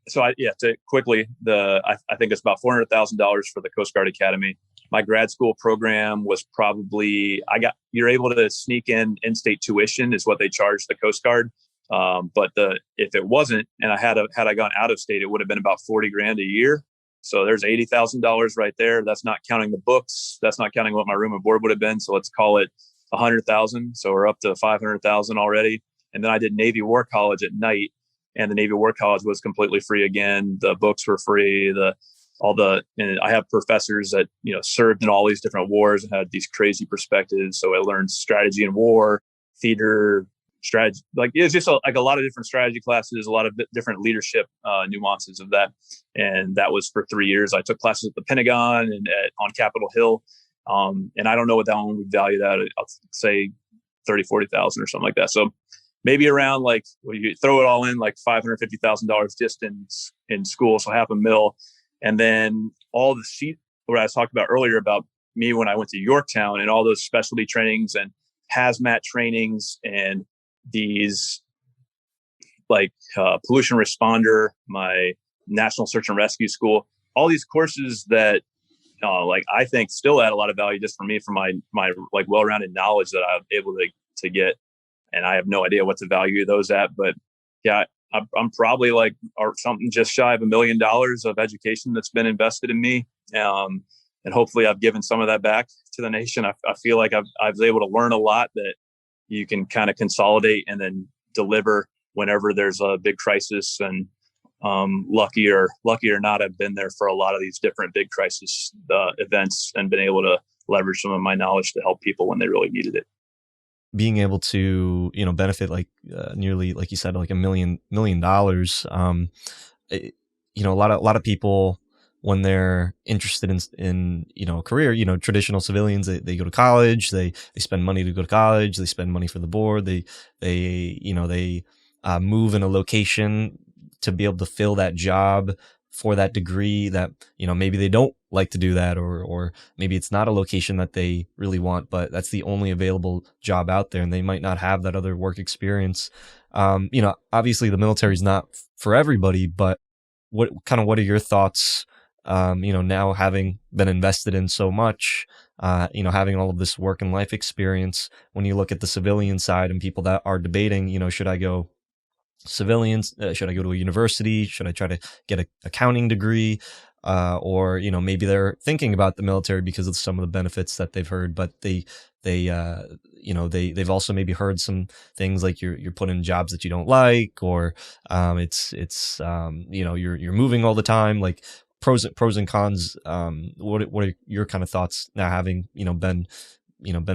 [SPEAKER 2] So to quickly, I think it's about $400,000 for the Coast Guard Academy. My grad school program was probably, you're able to sneak in-state tuition is what they charge the Coast Guard. But if it wasn't, and had I gone out of state, it would have been about 40 grand a year. So there's $80,000 right there. That's not counting the books. That's not counting what my room and board would have been. So let's call it 100,000. So we're up to 500,000 already. And then I did Navy War College at night, and the Navy War College was completely free again. The books were free. And I have professors that, served in all these different wars and had these crazy perspectives. So I learned strategy in war, theater, strategy. Like it's just like a lot of different strategy classes, a lot of different leadership nuances of that. And that was for 3 years. I took classes at the Pentagon and on Capitol Hill. And I don't know what that one would value that. I'll say 30, 40,000 or something like that. So maybe around you throw it all in like $550,000 just in school. So $500,000. And then all the what I was talking about earlier about me when I went to Yorktown and all those specialty trainings and hazmat trainings and these pollution responder, my National Search and Rescue School, all these courses that I think still add a lot of value just for me, for my well-rounded knowledge that I'm able to get. And I have no idea what to value those at, but yeah, I'm probably or something just shy of $1 million of education that's been invested in me. And hopefully I've given some of that back to the nation. I feel like I was able to learn a lot that you can kind of consolidate and then deliver whenever there's a big crisis. And lucky or not, I've been there for a lot of these different big crisis events and been able to leverage some of my knowledge to help people when they really needed it.
[SPEAKER 1] Being able to, benefit nearly, like you said, like $1 million. A lot of people, when they're interested in a career, traditional civilians, they go to college, they spend money to go to college, they spend money for the board, they move in a location to be able to fill that job for that degree that, maybe they don't like to do that, or maybe it's not a location that they really want, but that's the only available job out there and they might not have that other work experience. Obviously the military is not for everybody, but what are your thoughts, now having been invested in so much, having all of this work and life experience, when you look at the civilian side and people that are debating, should I go civilians, should I go to a university, should I try to get an accounting degree, or maybe they're thinking about the military because of some of the benefits that they've heard, but they've also maybe heard some things like you're put in jobs that you don't like, or you're moving all the time, like pros and cons. What are your kind of thoughts now, having been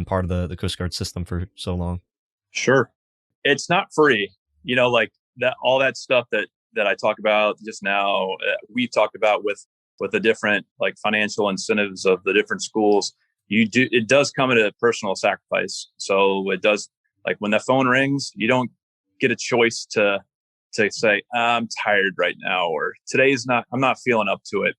[SPEAKER 1] part of the Coast Guard system for so long?
[SPEAKER 2] Sure. It's not free, like that, all that stuff that I talk about just now, we talked about with the different financial incentives of the different schools. It does come at a personal sacrifice. So it does, when the phone rings, you don't get a choice to say, I'm tired right now, or I'm not feeling up to it.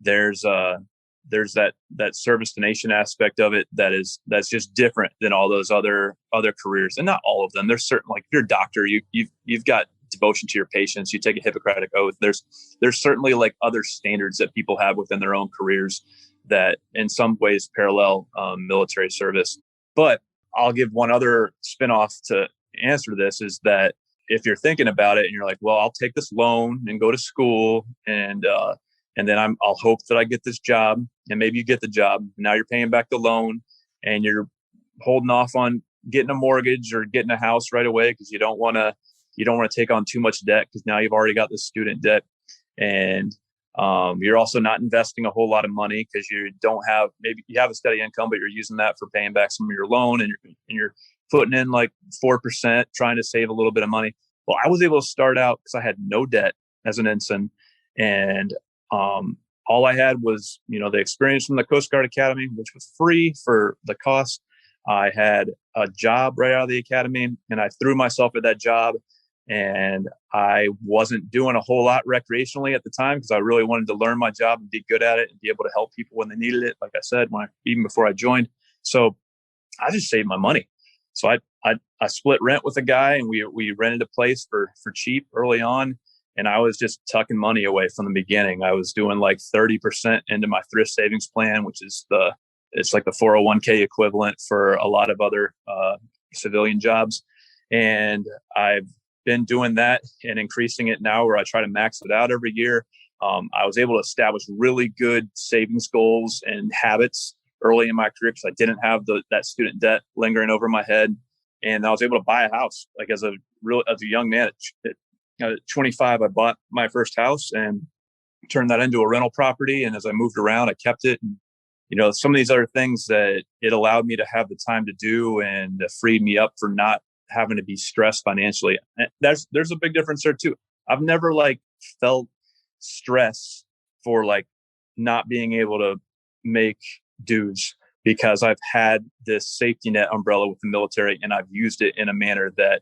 [SPEAKER 2] There's that service to nation aspect of it that's just different than all those other careers, and not all of them. There's certain, if you're a doctor, you've got devotion to your patients, you take a Hippocratic oath. There's certainly other standards that people have within their own careers that in some ways parallel military service. But I'll give one other spinoff to answer this, is that if you're thinking about it and you're like, well, I'll take this loan and go to school, and then I'll hope that I get this job, and maybe you get the job. Now you're paying back the loan and you're holding off on getting a mortgage or getting a house right away because you don't want to take on too much debt, because now you've already got the student debt. And You're also not investing a whole lot of money because you don't have, maybe you have a steady income, but you're using that for paying back some of your loan, and you're putting in like 4%, trying to save a little bit of money. Well, I was able to start out because I had no debt as an ensign, and all I had was, the experience from the Coast Guard Academy, which was free for the cost. I had a job right out of the academy, and I threw myself at that job. And I wasn't doing a whole lot recreationally at the time because I really wanted to learn my job and be good at it and be able to help people when they needed it. Like I said, even before I joined, so I just saved my money. So I split rent with a guy, and we rented a place for cheap early on. And I was just tucking money away from the beginning. I was doing like 30% into my thrift savings plan, which is it's like the 401k equivalent for a lot of other civilian jobs. And I've been doing that and increasing it now, where I try to max it out every year. I was able to establish really good savings goals and habits early in my career because I didn't have that student debt lingering over my head. And I was able to buy a house. Like as a young man at 25, I bought my first house and turned that into a rental property. And as I moved around, I kept it. And, some of these other things that it allowed me to have the time to do and freed me up for not having to be stressed financially. And there's a big difference there too. I've never felt stress for not being able to make dues because I've had this safety net umbrella with the military, and I've used it in a manner that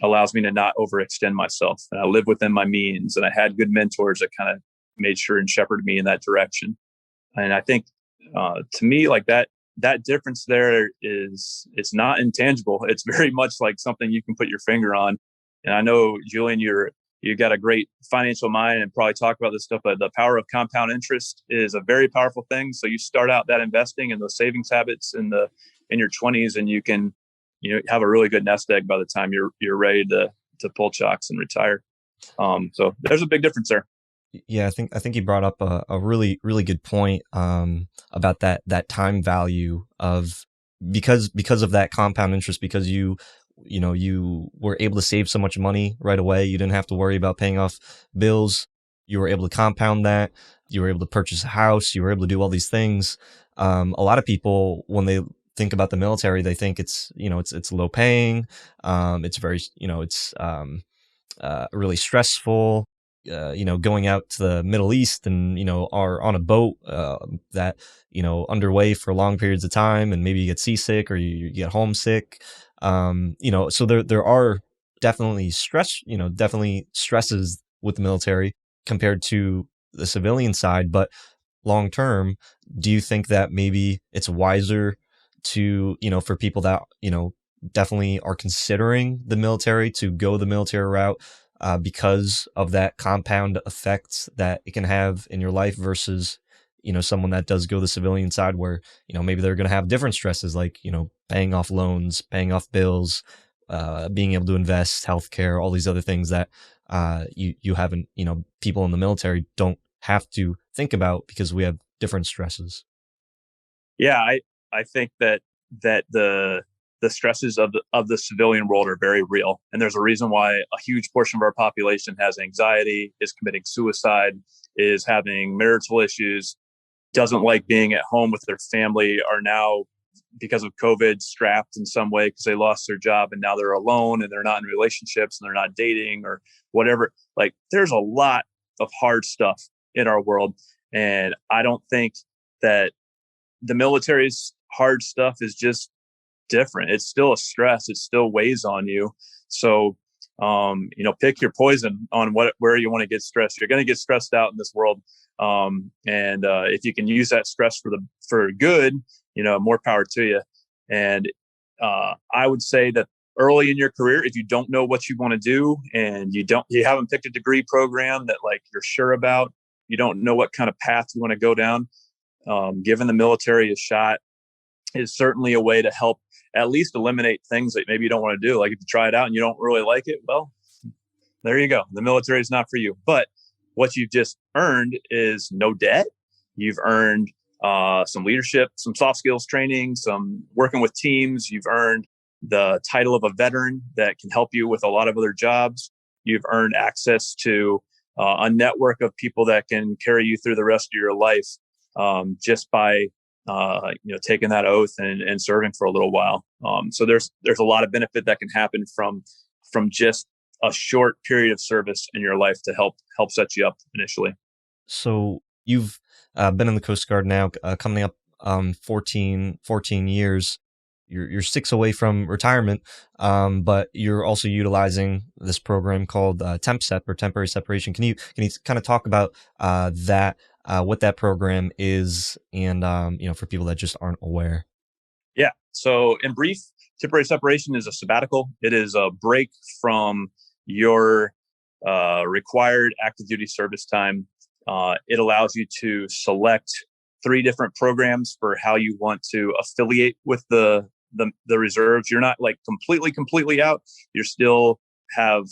[SPEAKER 2] allows me to not overextend myself. And I live within my means, and I had good mentors that kind of made sure and shepherded me in that direction. And I think to me, that difference there it's not intangible. It's very much like something you can put your finger on. And I know, Julian, you got a great financial mind and probably talk about this stuff, but the power of compound interest is a very powerful thing. So you start out that investing and those savings habits in your 20s, and you can, have a really good nest egg by the time you're ready to pull chocks and retire. So there's a big difference there.
[SPEAKER 1] Yeah, I think you brought up a really really good point about that time value of because of that compound interest, because you were able to save so much money right away. You didn't have to worry about paying off bills. You were able to compound that. You were able to purchase a house. You were able to do all these things. A lot of people, when they think about the military, they think it's it's low paying. It's very it's really stressful. Going out to the Middle East and, are on a boat that, underway for long periods of time, and maybe you get seasick or you get homesick. So there are definitely definitely stresses with the military compared to the civilian side. But long term, do you think that maybe it's wiser to, for people that, definitely are considering the military, to go the military route because of that compound effect that it can have in your life versus, someone that does go the civilian side where, maybe they're going to have different stresses like, paying off loans, paying off bills, being able to invest, healthcare, all these other things that you haven't, people in the military don't have to think about because we have different stresses.
[SPEAKER 2] Yeah, I think that the stresses of the civilian world are very real, and there's a reason why a huge portion of our population has anxiety, is committing suicide, is having marital issues, doesn't like being at home with their family, are now, because of COVID, strapped in some way because they lost their job and now they're alone and they're not in relationships and they're not dating or whatever. There's a lot of hard stuff in our world, and I don't think that the military's hard stuff is just different. It's still a stress. It still weighs on you. So, pick your poison on where you want to get stressed. You're going to get stressed out in this world. And if you can use that stress for good, more power to you. And I would say that early in your career, if you don't know what you want to do and you haven't picked a degree program that you're sure about, you don't know what kind of path you want to go down, giving the military a shot is certainly a way to help at least eliminate things that maybe you don't want to do. Like if you try it out and you don't really like it, well, there you go. The military is not for you. But what you've just earned is no debt. You've earned some leadership, some soft skills training, some working with teams. You've earned the title of a veteran that can help you with a lot of other jobs. You've earned access to a network of people that can carry you through the rest of your life, just by taking that oath and serving for a little while. So there's a lot of benefit that can happen from just a short period of service in your life to help set you up initially.
[SPEAKER 1] So you've been in the Coast Guard now, coming up 14 years. You're 6 away from retirement, but you're also utilizing this program called Temp Sep, or temporary separation. Can you kind of talk about that, what that program is, and for people that just aren't aware?
[SPEAKER 2] Yeah. So in brief, temporary separation is a sabbatical. It is a break from your required active duty service time. It allows you to select 3 different programs for how you want to affiliate with the reserves. You're not like completely out. You still have,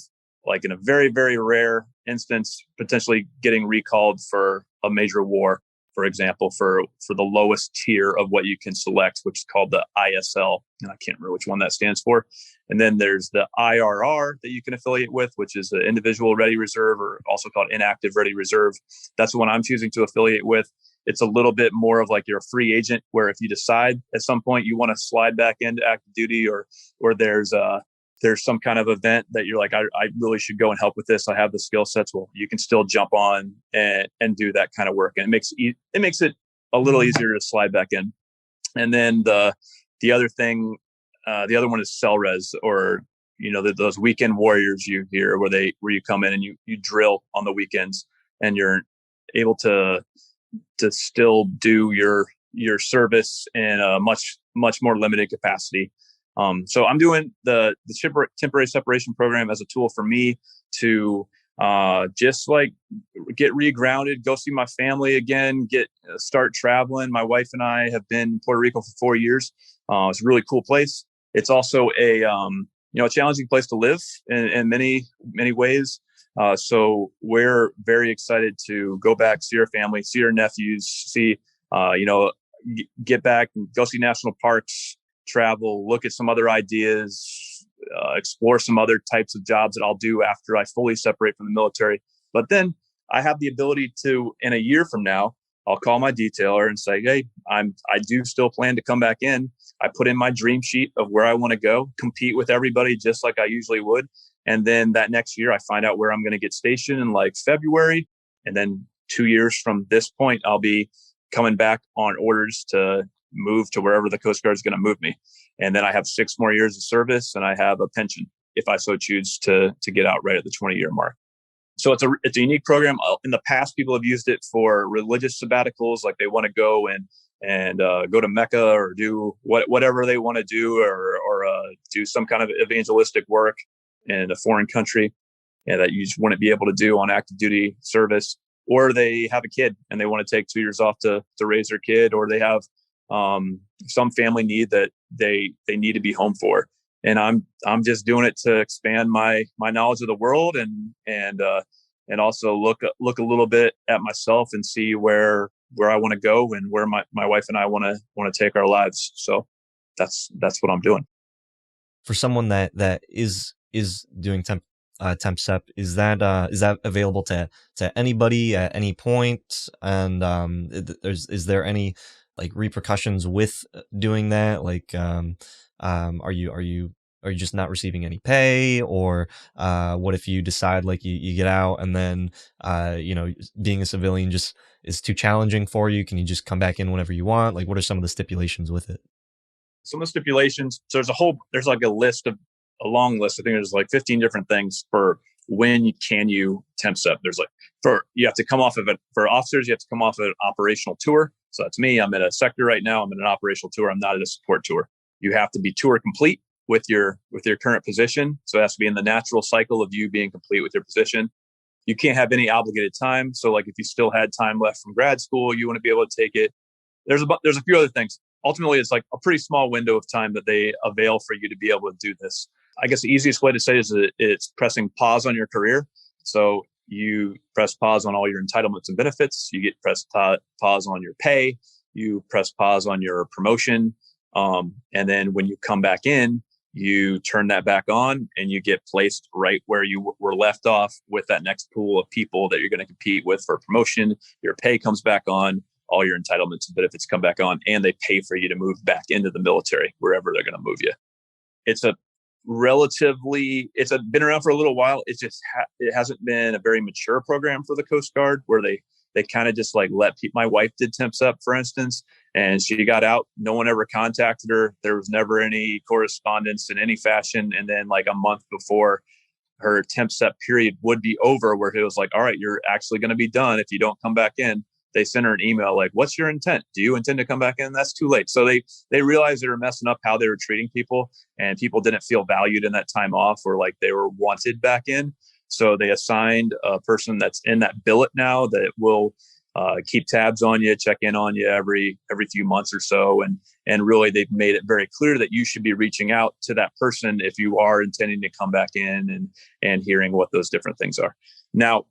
[SPEAKER 2] like, in a very, very rare instance, potentially getting recalled for a major war, for example, for the lowest tier of what you can select, which is called the ISL. And I can't remember which one that stands for. And then there's the IRR that you can affiliate with, which is the individual ready reserve, or also called inactive ready reserve. That's the one I'm choosing to affiliate with. It's a little bit more of like you're a free agent, where if you decide at some point you want to slide back into active duty, or there's some kind of event that you're like, I really should go and help with this, I have the skill sets, well, you can still jump on and do that kind of work. And it makes it a little easier to slide back in. And then the other thing, the other one is cell res, or those weekend warriors you hear, where you come in and you drill on the weekends, and you're able to still do your service in a much more limited capacity. So I'm doing the temporary separation program as a tool for me to just like get regrounded, go see my family again, start traveling. My wife and I have been in Puerto Rico for 4 years. It's a really cool place. It's also a challenging place to live in many ways. So we're very excited to go back, see our family, see our nephews, get back and go see national parks, travel, look at some other ideas, explore some other types of jobs that I'll do after I fully separate from the military. But then I have the ability to, in a year from now, I'll call my detailer and say, hey, I do still plan to come back in. I put in my dream sheet of where I want to go, compete with everybody just like I usually would. And then that next year, I find out where I'm going to get stationed in like February. And then 2 years from this point, I'll be coming back on orders to move to wherever the Coast Guard is going to move me. And then I have 6 more years of service, and I have a pension if I so choose to get out right at the 20-year mark. So it's a unique program. In the past, people have used it for religious sabbaticals, like they want to go and go to Mecca, or do whatever they want to do, or do some kind of evangelistic work in a foreign country, and that you just wouldn't be able to do on active duty service. Or they have a kid and they want to take 2 years off to raise their kid, or they have some family need that they need to be home for. And I'm just doing it to expand my knowledge of the world, and also look a little bit at myself and see where I want to go, and where my wife and I want to take our lives. So that's what I'm doing.
[SPEAKER 1] For someone that is doing temp sep, is that available to anybody at any point? And is there any like repercussions with doing that? Like, are you just not receiving any pay, or what if you decide like you get out, and then being a civilian just is too challenging for you? Can you just come back in whenever you want? Like, what are some of the stipulations with it?
[SPEAKER 2] Some of the stipulations, so there's like a long list. I think there's like 15 different things for when you temp sep. There's like, you have to come off of it. For officers, you have to come off of an operational tour. So that's me. I'm in a sector right now. I'm in an operational tour. I'm not at a support tour. You have to be tour complete with your current position. So it has to be in the natural cycle of you being complete with your position. You can't have any obligated time. So like if you still had time left from grad school, you want to be able to take it. There's a few other things. Ultimately, it's like a pretty small window of time that they avail for you to be able to do this. I guess the easiest way to say is that it's pressing pause on your career. So you press pause on all your entitlements and benefits. You get press pause on your pay. You press pause on your promotion. And then when you come back in, you turn that back on and you get placed right where you were left off with that next pool of people that you're going to compete with for promotion. Your pay comes back on, all your entitlements and benefits come back on, and they pay for you to move back into the military, wherever they're going to move you. It's a been around for a little while. It's just it hasn't been a very mature program for the Coast Guard, where they kind of just like let people. My wife did temps up, for instance, and she got out. No one ever contacted her. There was never any correspondence in any fashion. And then like a month before her temp step period would be over, where it was like, all right, you're actually going to be done if you don't come back in. They sent her an email like, what's your intent? Do you intend to come back in? That's too late. So they realized they were messing up how they were treating people, and people didn't feel valued in that time off, or like they were wanted back in. So they assigned a person that's in that billet now that will keep tabs on you, check in on you every few months or so. And really, they've made it very clear that you should be reaching out to that person if you are intending to come back in, and hearing what those different things are. Now,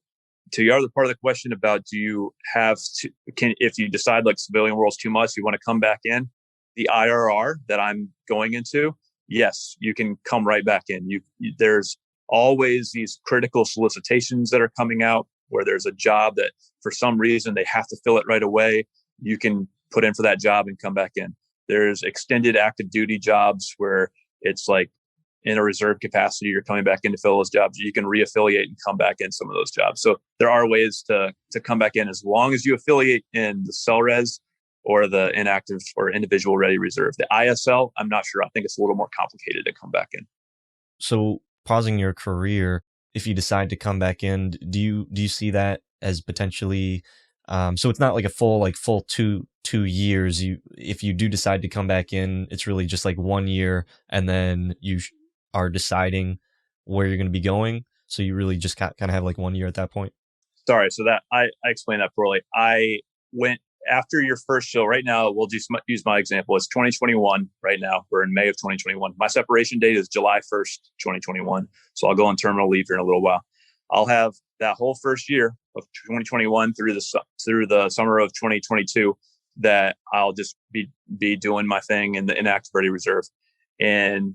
[SPEAKER 2] to your other part of the question about, do you have to, if you decide like civilian world's too much, you want to come back in, the IRR that I'm going into, yes, you can come right back in. There's always these critical solicitations that are coming out where there's a job that for some reason they have to fill it right away. You can put in for that job and come back in. There's extended active duty jobs where it's like in a reserve capacity, you're coming back in to fill those jobs. You can reaffiliate and come back in some of those jobs. So there are ways to come back in as long as you affiliate in the CELRES or the inactive or individual ready reserve. The ISL, I'm not sure. I think it's a little more complicated to come back in.
[SPEAKER 1] So pausing your career, if you decide to come back in, do you see that as potentially, so it's not like a full 2 years. If you do decide to come back in, it's really just like 1 year, and then you are deciding where you're going to be going. So you really just kind of have like 1 year at that point.
[SPEAKER 2] Sorry, so that I explained that poorly. I went after your first show. Right now, we'll just use my example. It's 2021 right now. We're in May of 2021. My separation date is July 1st, 2021. So I'll go on terminal leave here in a little while. I'll have that whole first year of 2021 through the summer of 2022 that I'll just be doing my thing in the inactive ready reserve. In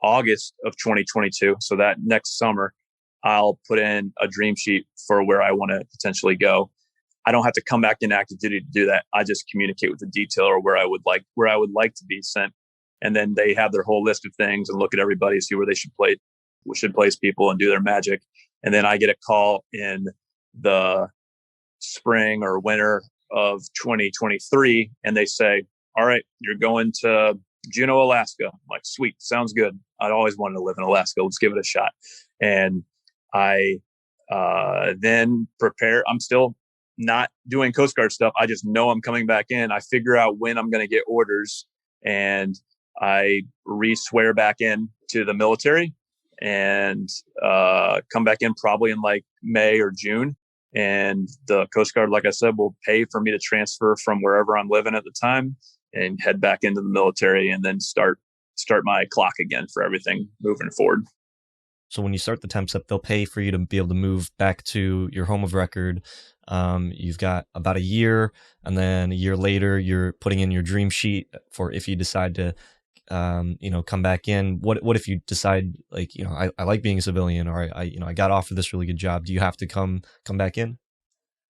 [SPEAKER 2] August of 2022, so that next summer, I'll put in a dream sheet for where I want to potentially go. I don't have to come back in active duty to do that. I just communicate with the detailer where I would like to be sent, and then they have their whole list of things and look at everybody, see where they should place people and do their magic. And then I get a call in the spring or winter of 2023, and they say, "All right, you're going to Juneau, Alaska." I'm like, "Sweet, sounds good. I'd always wanted to live in Alaska. Let's give it a shot." And I then prepare. I'm still not doing Coast Guard stuff. I just know I'm coming back in. I figure out when I'm going to get orders, and I re-swear back in to the military and come back in probably in like May or June. And the Coast Guard, like I said, will pay for me to transfer from wherever I'm living at the time and head back into the military, and then start my clock again for everything moving forward.
[SPEAKER 1] So when you start the temp step, they'll pay for you to be able to move back to your home of record. You've got about a year, and then a year later, you're putting in your dream sheet for if you decide to, come back in. What if you decide, like, I like being a civilian, or I got offered this really good job. Do you have to come back in?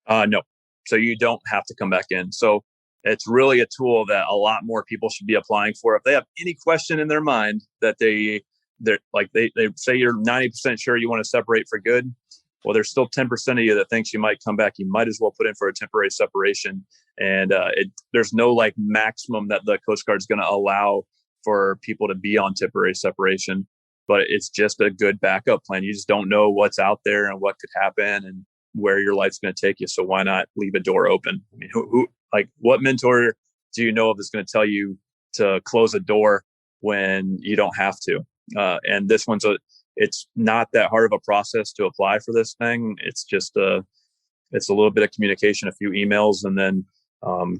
[SPEAKER 2] No. So you don't have to come back in. So it's really a tool that a lot more people should be applying for. If they have any question in their mind that they say you're 90% sure you want to separate for good, well, there's still 10% of you that thinks you might come back. You might as well put in for a temporary separation. And there's no like maximum that the Coast Guard is going to allow for people to be on temporary separation, but it's just a good backup plan. You just don't know what's out there and what could happen and where your life's going to take you. So why not leave a door open? I mean, who what mentor do you know of that's going to tell you to close a door when you don't have to? And this it's not that hard of a process to apply for this thing. It's just it's a little bit of communication, a few emails, and then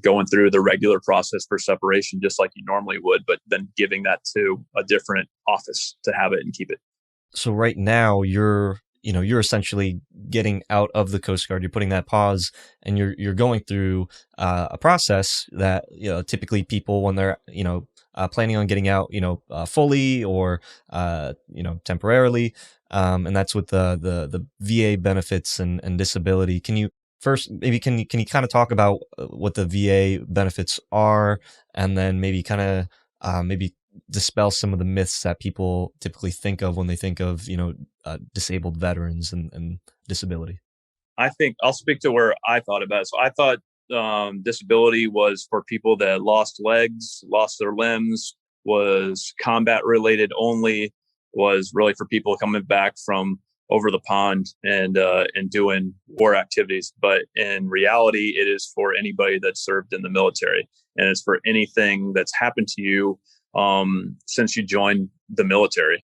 [SPEAKER 2] going through the regular process for separation, just like you normally would, but then giving that to a different office to have it and keep it.
[SPEAKER 1] So right now you're essentially getting out of the Coast Guard. You're putting that pause, and you're going through a process that, typically people, when they're, planning on getting out, fully or temporarily, and that's with the VA benefits and disability. Can you first maybe can you kind of talk about what the VA benefits are, and then maybe kind of maybe dispel some of the myths that people typically think of when they think of disabled veterans and disability?
[SPEAKER 2] I think I'll speak to where I thought about it. So I thought disability was for people that lost legs, lost their limbs, was combat related only, was really for people coming back from over the pond and doing war activities. But in reality, it is for anybody that served in the military, and it's for anything that's happened to you since you joined the military.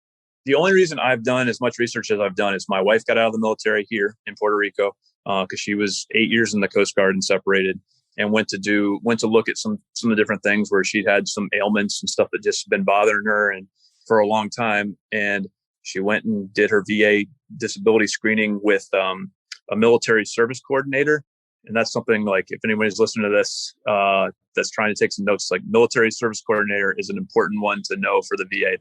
[SPEAKER 2] The only reason I've done as much research as I've done is my wife got out of the military here in Puerto Rico because she was 8 years in the Coast Guard and separated, and went to look at some of the different things where she'd had some ailments and stuff that just been bothering her and for a long time. And she went and did her VA disability screening with a military service coordinator. And that's something, like, if anybody's listening to this that's trying to take some notes, like, military service coordinator is an important one to know for the VA.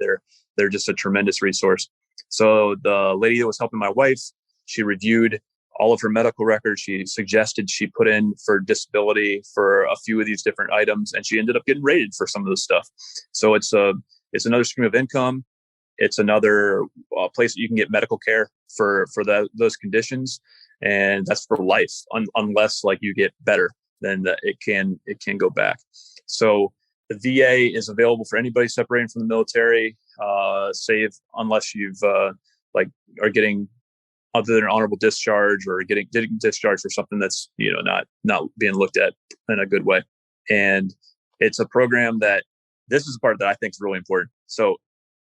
[SPEAKER 2] They're just a tremendous resource. So the lady that was helping my wife, she reviewed all of her medical records. She suggested she put in for disability for a few of these different items, and she ended up getting rated for some of this stuff. So it's another stream of income. It's another place that you can get medical care for those conditions, and that's for life. Unless, like, you get better, then it can go back. So the VA is available for anybody separating from the military, save unless you've are getting, other than an honorable discharge or getting discharged for something that's not being looked at in a good way. And it's a program that, this is the part that I think is really important. So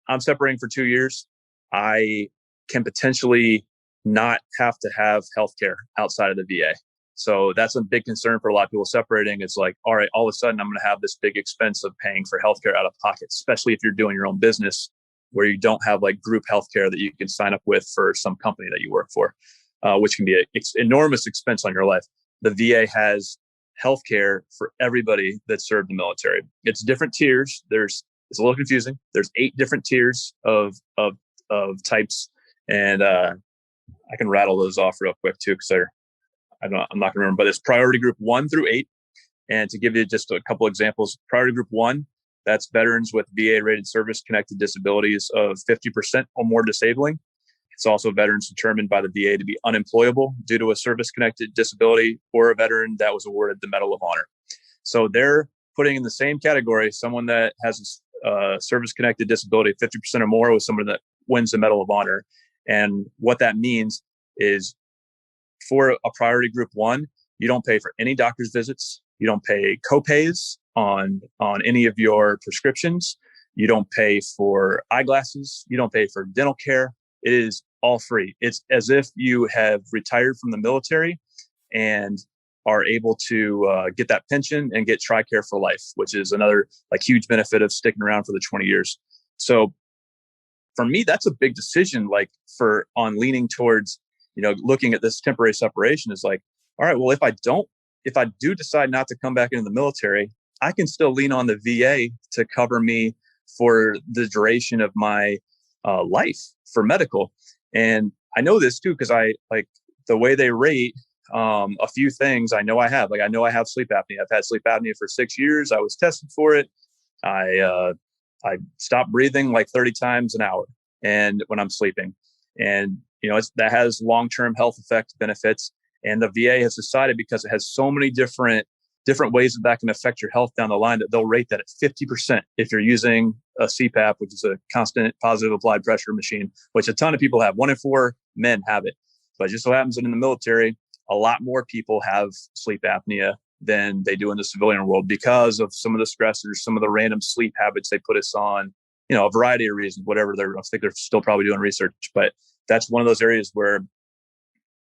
[SPEAKER 2] I'm separating for 2 years. I can potentially not have to have healthcare outside of the VA. So that's a big concern for a lot of people separating. It's like, all right, all of a sudden I'm going to have this big expense of paying for healthcare out of pocket, especially if you're doing your own business where you don't have like group healthcare that you can sign up with for some company that you work for, which can be an enormous expense on your life. The VA has healthcare for everybody that served the military. It's different tiers. It's a little confusing. There's 8 different tiers of types, and I can rattle those off real quick too, because I'm not going to remember. But it's priority group 1 through 8. And to give you just a couple examples, priority group 1, that's veterans with VA-rated service-connected disabilities of 50% or more disabling. It's also veterans determined by the VA to be unemployable due to a service-connected disability, or a veteran that was awarded the Medal of Honor. So they're putting in the same category someone that has a service-connected disability 50% or more with someone that wins the Medal of Honor. And what that means is, for a priority group 1, you don't pay for any doctor's visits. You don't pay copays on any of your prescriptions. You don't pay for eyeglasses. You don't pay for dental care. It is all free. It's as if you have retired from the military and are able to get that pension and get TRICARE for life, which is another huge benefit of sticking around for the 20 years. So for me, that's a big decision, on leaning towards, looking at this temporary separation is like, all right, well, if I do decide not to come back into the military, I can still lean on the VA to cover me for the duration of my life for medical. And I know this too, because I the way they rate a few things I know I have. I know I have sleep apnea. I've had sleep apnea for 6 years. I was tested for it. I stop breathing 30 times an hour and when I'm sleeping. And, that has long-term health effect benefits. And the VA has decided, because it has so many different ways that can affect your health down the line, that they'll rate that at 50% if you're using a CPAP, which is a constant positive applied pressure machine, which a ton of people have. 1 in 4 men have it. But it just so happens that in the military, a lot more people have sleep apnea than they do in the civilian world, because of some of the stressors, some of the random sleep habits they put us on, a variety of reasons, whatever. I think they're still probably doing research, but that's one of those areas where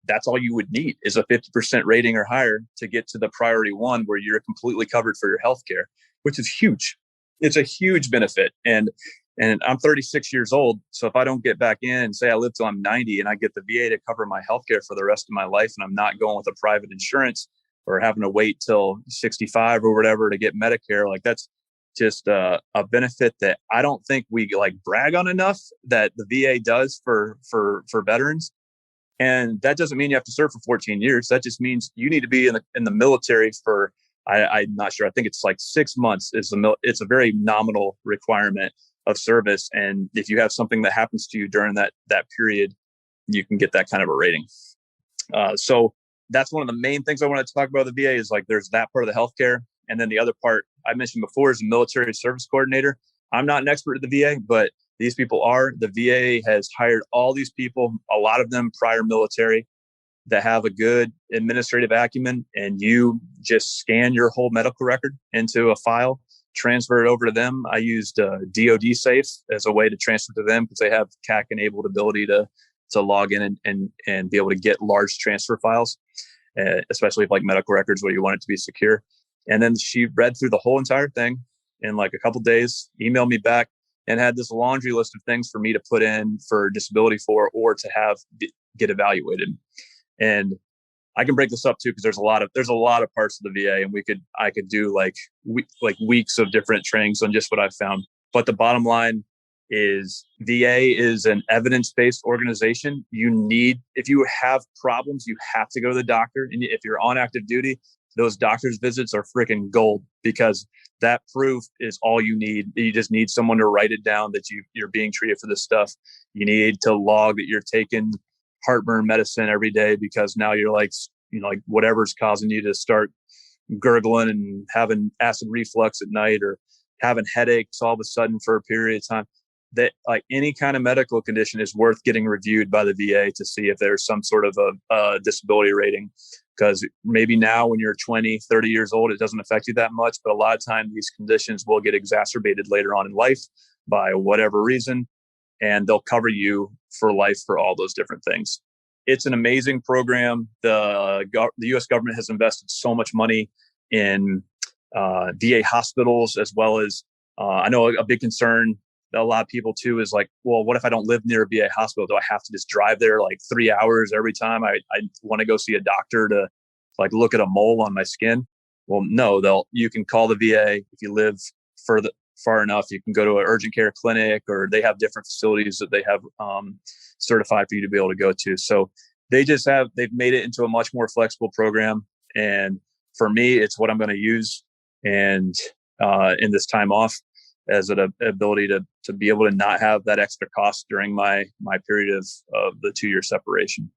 [SPEAKER 2] that's all you would need is a 50% rating or higher to get to the priority 1, where you're completely covered for your healthcare, which is huge. It's a huge benefit. And I'm 36 years old. So if I don't get back in and say I live till I'm 90 and I get the VA to cover my healthcare for the rest of my life, and I'm not going with a private insurance or having to wait till 65 or whatever to get Medicare, just a benefit that I don't think we like brag on enough that the VA does for veterans. And that doesn't mean you have to serve for 14 years. That just means you need to be in the military for I'm not sure. I think it's like 6 months. It's a very nominal requirement of service, and if you have something that happens to you during that period, you can get that kind of a rating. So that's one of the main things I want to talk about with the VA is like there's that part of the healthcare, and then the other part I mentioned before is a military service coordinator. I'm not an expert at the VA, but these people are. The VA has hired all these people, a lot of them prior military, that have a good administrative acumen, and you just scan your whole medical record into a file, transfer it over to them. I used DoD Safe as a way to transfer to them because they have CAC enabled ability to log in and be able to get large transfer files, especially if like medical records where you want it to be secure. And then she read through the whole entire thing in like a couple of days, emailed me back, and had this laundry list of things for me to put in for disability for or to have get evaluated. And I can break this up too because there's a lot of parts of the VA, and I could do like weeks of different trainings on just what I've found. But the bottom line is VA is an evidence-based organization. If you have problems, you have to go to the doctor. And if you're on active duty, those doctor's visits are freaking gold because that proof is all you need. You just need someone to write it down that you're being treated for this stuff. You need to log that you're taking heartburn medicine every day because now you're like whatever's causing you to start gurgling and having acid reflux at night or having headaches all of a sudden for a period of time. That like any kind of medical condition is worth getting reviewed by the VA to see if there's some sort of a disability rating. Because maybe now when you're 20, 30 years old, it doesn't affect you that much. But a lot of times these conditions will get exacerbated later on in life by whatever reason. And they'll cover you for life for all those different things. It's an amazing program. The U.S. government has invested so much money in VA hospitals, as well as I know a big concern that a lot of people too is like, well, what if I don't live near a VA hospital? Do I have to just drive there like 3 hours every time I want to go see a doctor to like look at a mole on my skin? Well, no, you can call the VA if you live far enough. You can go to an urgent care clinic, or they have different facilities that they have certified for you to be able to go to. So they've made it into a much more flexible program. And for me, it's what I'm going to use. And in this time off, as an ability to be able to not have that extra cost during my period of the 2-year separation.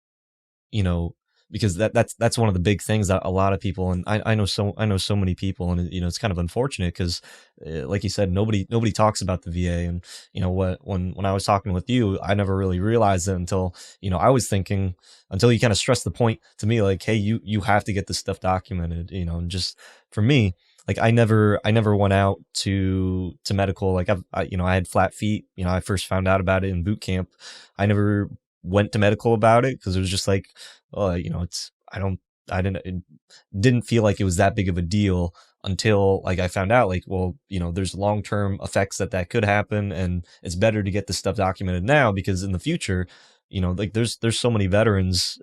[SPEAKER 1] Because that's one of the big things that a lot of people, and I know so many people, and it's kind of unfortunate because like you said, nobody talks about the VA. And when I was talking with you, I never really realized it until I was thinking, until you kind of stressed the point to me, like, hey, you have to get this stuff documented. And just for me, like I never went out to medical. Like I had flat feet. I first found out about it in boot camp. I never went to medical about it because it was just like, it didn't feel like it was that big of a deal until like I found out like, well, there's long-term effects that could happen, and it's better to get this stuff documented now because in the future, like there's so many veterans,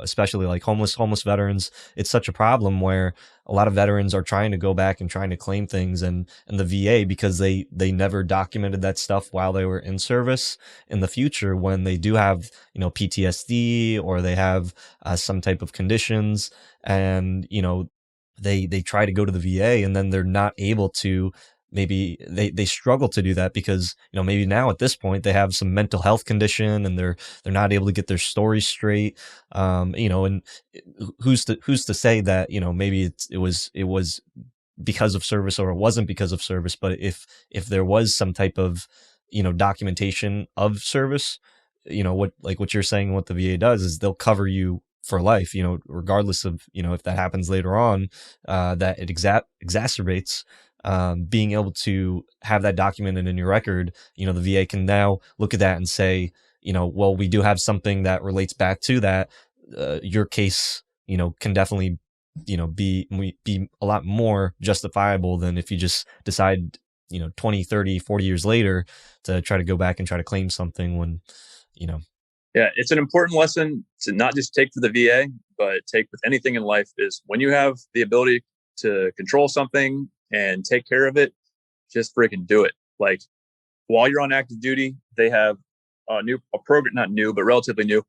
[SPEAKER 1] especially like homeless veterans. It's such a problem where a lot of veterans are trying to go back and trying to claim things, and the VA, because they never documented that stuff while they were in service, in the future when they do have PTSD or they have some type of conditions, and they try to go to the VA and then they're not able to. Maybe they struggle to do that because maybe now at this point they have some mental health condition and they're not able to get their story straight. And who's to say that maybe it was because of service or it wasn't because of service. But if there was some type of documentation of service, what you're saying, what the VA does is they'll cover you for life, regardless of if that happens later on, that it exacerbates. Being able to have that documented in your record, the VA can now look at that and say, well, we do have something that relates back to that. Your case, can definitely, be a lot more justifiable than if you just decide, 20, 30, 40 years later to try to go back and try to claim something when.
[SPEAKER 2] Yeah, it's an important lesson to not just take for the VA, but take with anything in life is when you have the ability to control something and take care of it, just freaking do it. Like while you're on active duty, they have a program, not new, but relatively new,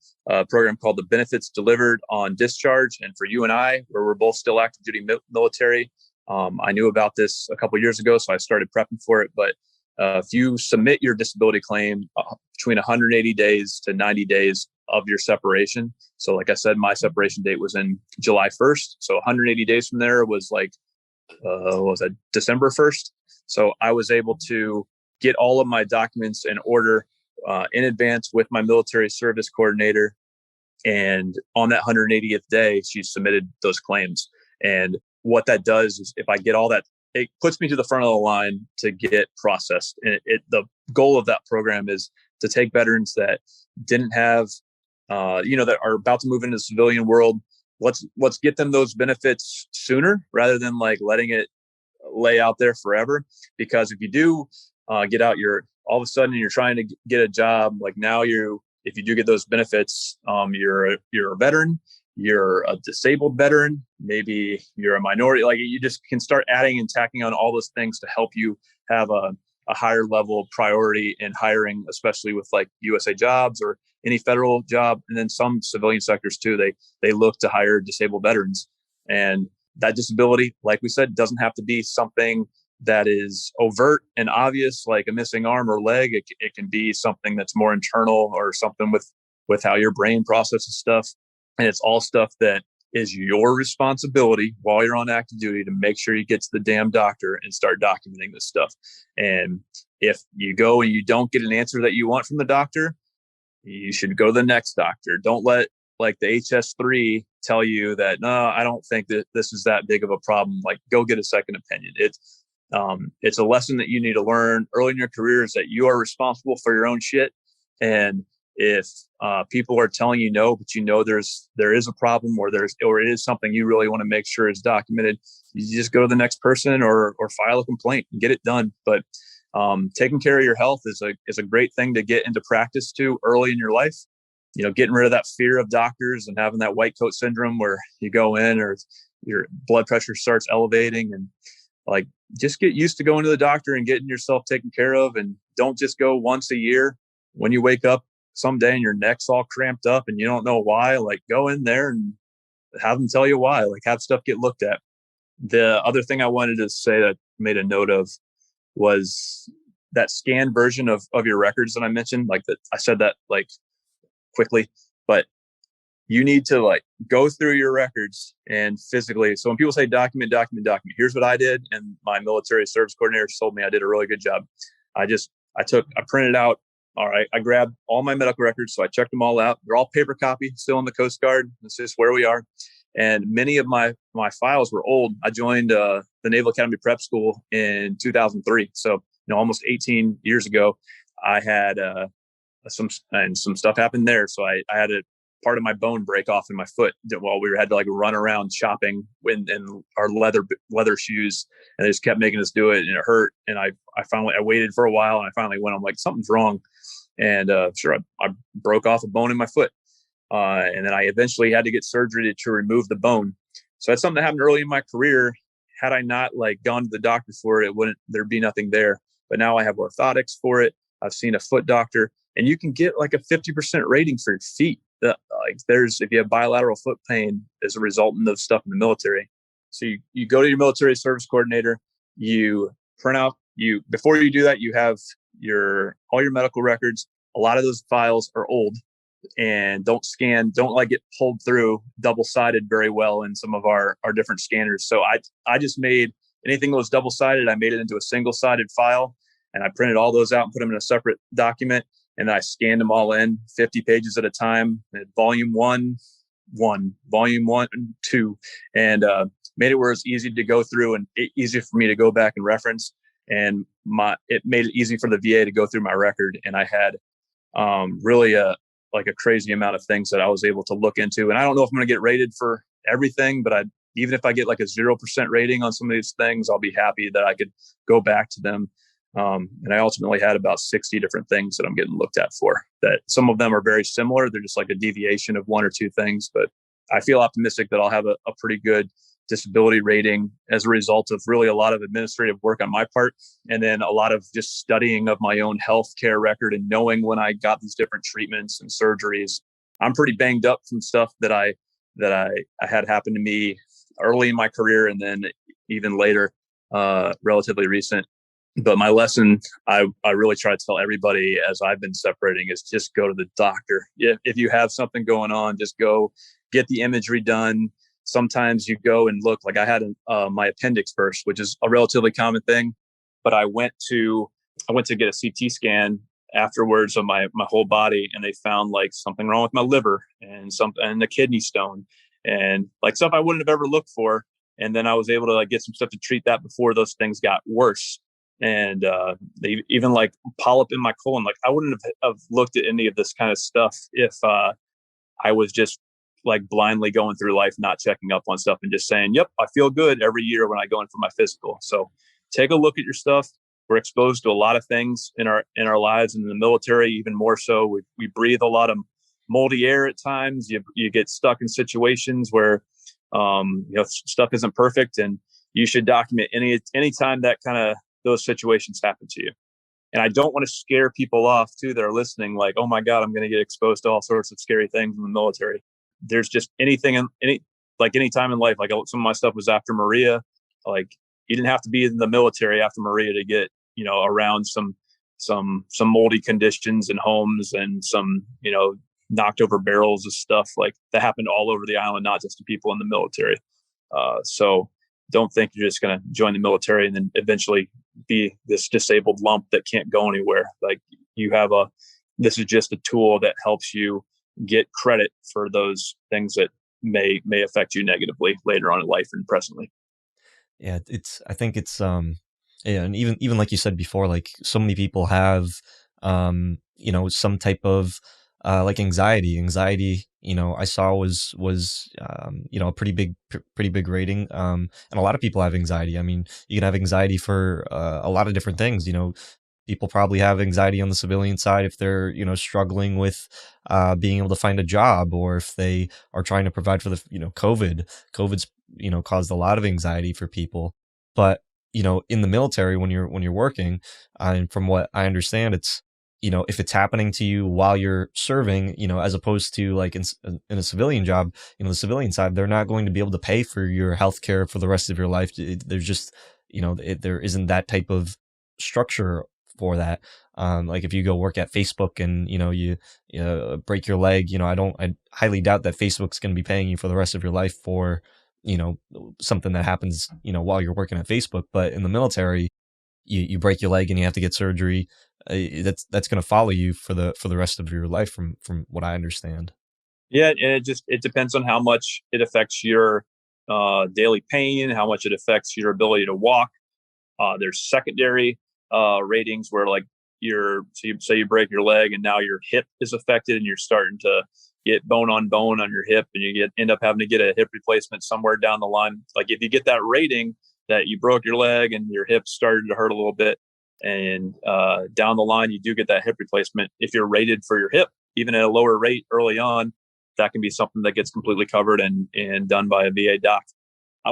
[SPEAKER 2] program called the Benefits Delivered on Discharge. And for you and I, where we're both still active duty military, I knew about this a couple of years ago, so I started prepping for it. But if you submit your disability claim between 180 days to 90 days of your separation, so like I said, my separation date was in July 1st. So 180 days from there was like, what was that, December 1st? So I was able to get all of my documents in order in advance with my military service coordinator. And on that 180th day, she submitted those claims. And what that does is if I get all that, it puts me to the front of the line to get processed. And the goal of that program is to take veterans that didn't have, that are about to move into the civilian world. Let's get them those benefits sooner rather than like letting it lay out there forever. Because if you do get out, all of a sudden you're trying to get a job. Like now if you do get those benefits, you're a veteran, you're a disabled veteran, maybe you're a minority. Like you just can start adding and tacking on all those things to help you have a higher level of priority in hiring, especially with like USA Jobs or any federal job. And then some civilian sectors too, they look to hire disabled veterans. And that disability, like we said, doesn't have to be something that is overt and obvious, like a missing arm or leg. It can be something that's more internal or something with how your brain processes stuff. And it's all stuff that is your responsibility while you're on active duty to make sure you get to the damn doctor and start documenting this stuff. And if you go and you don't get an answer that you want from the doctor, you should go to the next doctor. Don't let like the HS3 tell you that, no, I don't think that this is that big of a problem. Like go get a second opinion. It's a lesson that you need to learn early in your career, is that you are responsible for your own shit. And if people are telling you no, but there is a problem, or it is something you really want to make sure is documented, you just go to the next person or file a complaint and get it done. But taking care of your health is a great thing to get into practice too early in your life. Getting rid of that fear of doctors and having that white coat syndrome where you go in or your blood pressure starts elevating, and like just get used to going to the doctor and getting yourself taken care of. And don't just go once a year when you wake up someday and your neck's all cramped up and you don't know why. Like go in there and have them tell you why, like have stuff get looked at. The other thing I wanted to say that I made a note of was that scanned version of your records that I mentioned. Like that, I said that like quickly, but you need to like go through your records and physically. So when people say document, here's what I did. And my military service coordinator told me I did a really good job. I printed out. All right. I grabbed all my medical records. So I checked them all out. They're all paper copy, still in the Coast Guard. This is where we are. And many of my files were old. I joined the Naval Academy Prep School in 2003. So, almost 18 years ago, I had some stuff happened there. So I had a part of my bone break off in my foot while we had to like run around shopping in our leather shoes, and they just kept making us do it, and it hurt. And I waited for a while, and I finally went, I'm like, something's wrong. And sure, I broke off a bone in my foot. And then I eventually had to get surgery to remove the bone. So that's something that happened early in my career. Had I not like gone to the doctor for it, there'd be nothing there. But now I have orthotics for it. I've seen a foot doctor, and you can get like a 50% rating for your feet. If you have bilateral foot pain as a resultant of stuff in the military. So you go to your military service coordinator, you print out, before you do that, you have all your medical records. A lot of those files are old and don't like get pulled through double-sided very well in some of our different scanners. So I just made anything that was double-sided, I made it into a single-sided file, and I printed all those out and put them in a separate document. And I scanned them all in 50 pages at a time, volume 1, volume 1, 2, and made it where it's easy to go through and easy for me to go back and reference. And it made it easy for the VA to go through my record. And I had really a crazy amount of things that I was able to look into. And I don't know if I'm going to get rated for everything, but even if I get like a 0% rating on some of these things, I'll be happy that I could go back to them. And I ultimately had about 60 different things that I'm getting looked at for. That some of them are very similar. They're just like a deviation of one or two things, but I feel optimistic that I'll have a pretty good disability rating as a result of really a lot of administrative work on my part, and then a lot of just studying of my own healthcare record and knowing when I got these different treatments and surgeries. I'm pretty banged up from stuff that I had happen to me early in my career, and then even later, relatively recent. But my lesson I really try to tell everybody as I've been separating is just go to the doctor. If you have something going on, just go get the imagery done. Sometimes you go and look, like I had my appendix burst, which is a relatively common thing. But I went to get a CT scan afterwards of my whole body, and they found like something wrong with my liver and something and a kidney stone and like stuff I wouldn't have ever looked for. And then I was able to like get some stuff to treat that before those things got worse. And they even like polyp in my colon. Like I wouldn't have looked at any of this kind of stuff if I was just like blindly going through life, not checking up on stuff and just saying, yep, I feel good every year when I go in for my physical. So take a look at your stuff. We're exposed to a lot of things in our lives, and in the military, even more so. We breathe a lot of moldy air at times. You get stuck in situations where stuff isn't perfect, and you should document any time that kind of those situations happen to you. And I don't want to scare people off too that are listening, like, oh my God, I'm going to get exposed to all sorts of scary things in the military. There's just any time in life, like some of my stuff was after Maria. Like you didn't have to be in the military after Maria to get, around some moldy conditions in homes and some, knocked over barrels of stuff like that happened all over the island, not just to people in the military. So don't think you're just going to join the military and then eventually be this disabled lump that can't go anywhere. Like this is just a tool that helps you get credit for those things that may affect you negatively later on in life and presently.
[SPEAKER 1] Yeah, I think it's yeah, and even like you said before, like so many people have some type of like anxiety, I saw was a pretty big rating. And a lot of people have anxiety. I mean, you can have anxiety for a lot of different things. People probably have anxiety on the civilian side if they're struggling with being able to find a job, or if they are trying to provide for the COVID's caused a lot of anxiety for people. But in the military, when you're working, and from what I understand, it's if it's happening to you while you're serving, as opposed to like in a civilian job, the civilian side, they're not going to be able to pay for your health care for the rest of your life. There's just there isn't that type of structure for that. Like if you go work at Facebook and you break your leg, I highly doubt that Facebook's going to be paying you for the rest of your life for something that happens while you're working at Facebook. But in the military, you break your leg and you have to get surgery. That's going to follow you for the rest of your life, from what I understand.
[SPEAKER 2] Yeah, and it depends on how much it affects your daily pain, how much it affects your ability to walk. There's secondary ratings where like you say you break your leg and now your hip is affected and you're starting to get bone on your hip, and you end up having to get a hip replacement somewhere down the line. Like if you get that rating that you broke your leg and your hip started to hurt a little bit, and down the line you do get that hip replacement, if you're rated for your hip, even at a lower rate early on, that can be something that gets completely covered and done by a VA doc.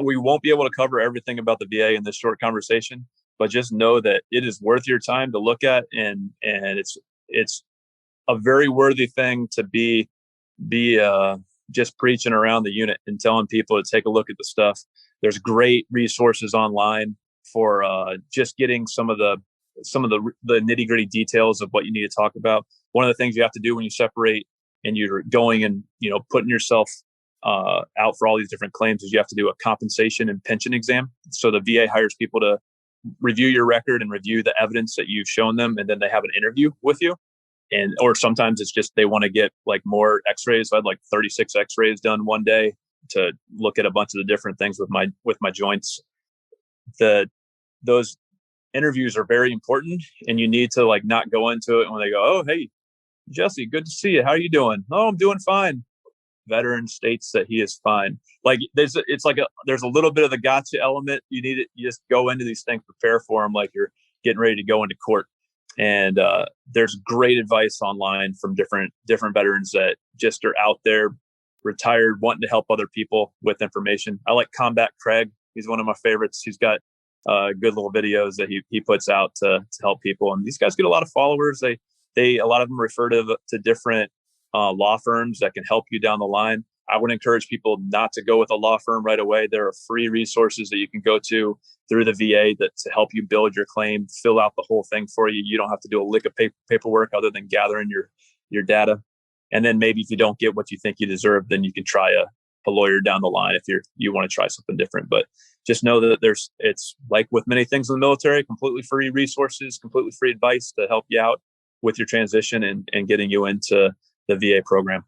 [SPEAKER 2] We won't be able to cover everything about the VA in this short conversation, but just know that it is worth your time to look at, and it's a very worthy thing to be just preaching around the unit and telling people to take a look at the stuff. There's great resources online for just getting some of the nitty gritty details of what you need to talk about. One of the things you have to do when you separate and you're going and putting yourself out for all these different claims is you have to do a compensation and pension exam. So the VA hires people to review your record and review the evidence that you've shown them, and then they have an interview with you. And or sometimes it's just they want to get like more x-rays. So I had like 36 x-rays done one day to look at a bunch of the different things with my joints. Those interviews are very important, and you need to like not go into it when they go, oh hey Jesse, good to see you, how are you doing? Oh, I'm doing fine. Veteran states that he is fine. Like there's a little bit of the gotcha element. You just go into these things, prepare for them like you're getting ready to go into court. And there's great advice online from different veterans that just are out there retired, wanting to help other people with information. I like Combat Craig. He's one of my favorites. He's got good little videos that he puts out to help people. And these guys get a lot of followers. A lot of them refer to different law firms that can help you down the line. I would encourage people not to go with a law firm right away. There are free resources that you can go to through the VA to help you build your claim, fill out the whole thing for you. You don't have to do a lick of paperwork other than gathering your data. And then maybe if you don't get what you think you deserve, then you can try a lawyer down the line if you want to try something different. But just know that it's like with many things in the military, completely free resources, completely free advice to help you out with your transition and getting you into the VA program.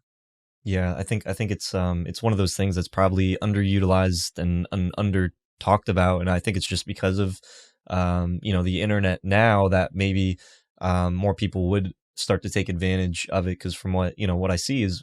[SPEAKER 1] Yeah, I think it's one of those things that's probably underutilized and under talked about, and I think it's just because of the internet now that maybe more people would start to take advantage of it. Because from what I see is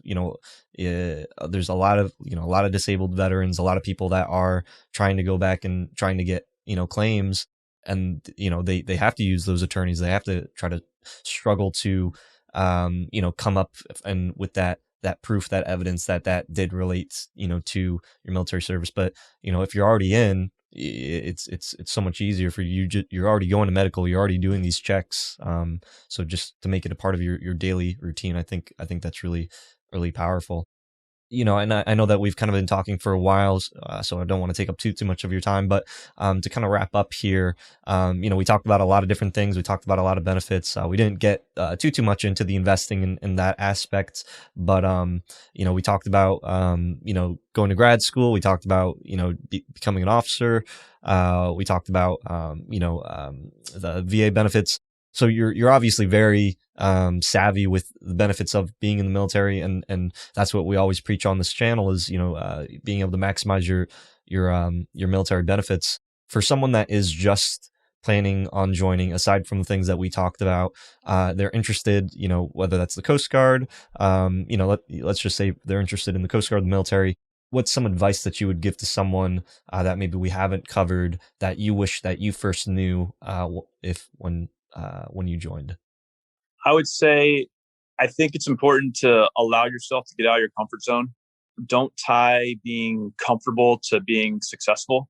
[SPEAKER 1] there's a lot of disabled veterans, a lot of people that are trying to go back and trying to get claims, and they have to use those attorneys. They have to try to struggle to come up and with that proof, that evidence that did relate to your military service. But if you're already in, it's so much easier for you. You're already going to medical, you're already doing these checks, so just to make it a part of your daily routine, I think that's really, really powerful. And I know that we've kind of been talking for a while, so I don't want to take up too much of your time. But to kind of wrap up here, we talked about a lot of different things. We talked about a lot of benefits. We didn't get too much into the investing in that aspect, but we talked about going to grad school. We talked about becoming an officer. We talked about the VA benefits. So you're obviously very savvy with the benefits of being in the military, and that's what we always preach on this channel is being able to maximize your military benefits. For someone that is just planning on joining, aside from the things that we talked about, they're interested, whether that's the Coast Guard, let's just say they're interested in the Coast Guard, the military. What's some advice that you would give to someone that maybe we haven't covered that you wish that you first knew when you joined?
[SPEAKER 2] I would say I think it's important to allow yourself to get out of your comfort zone. Don't tie being comfortable to being successful.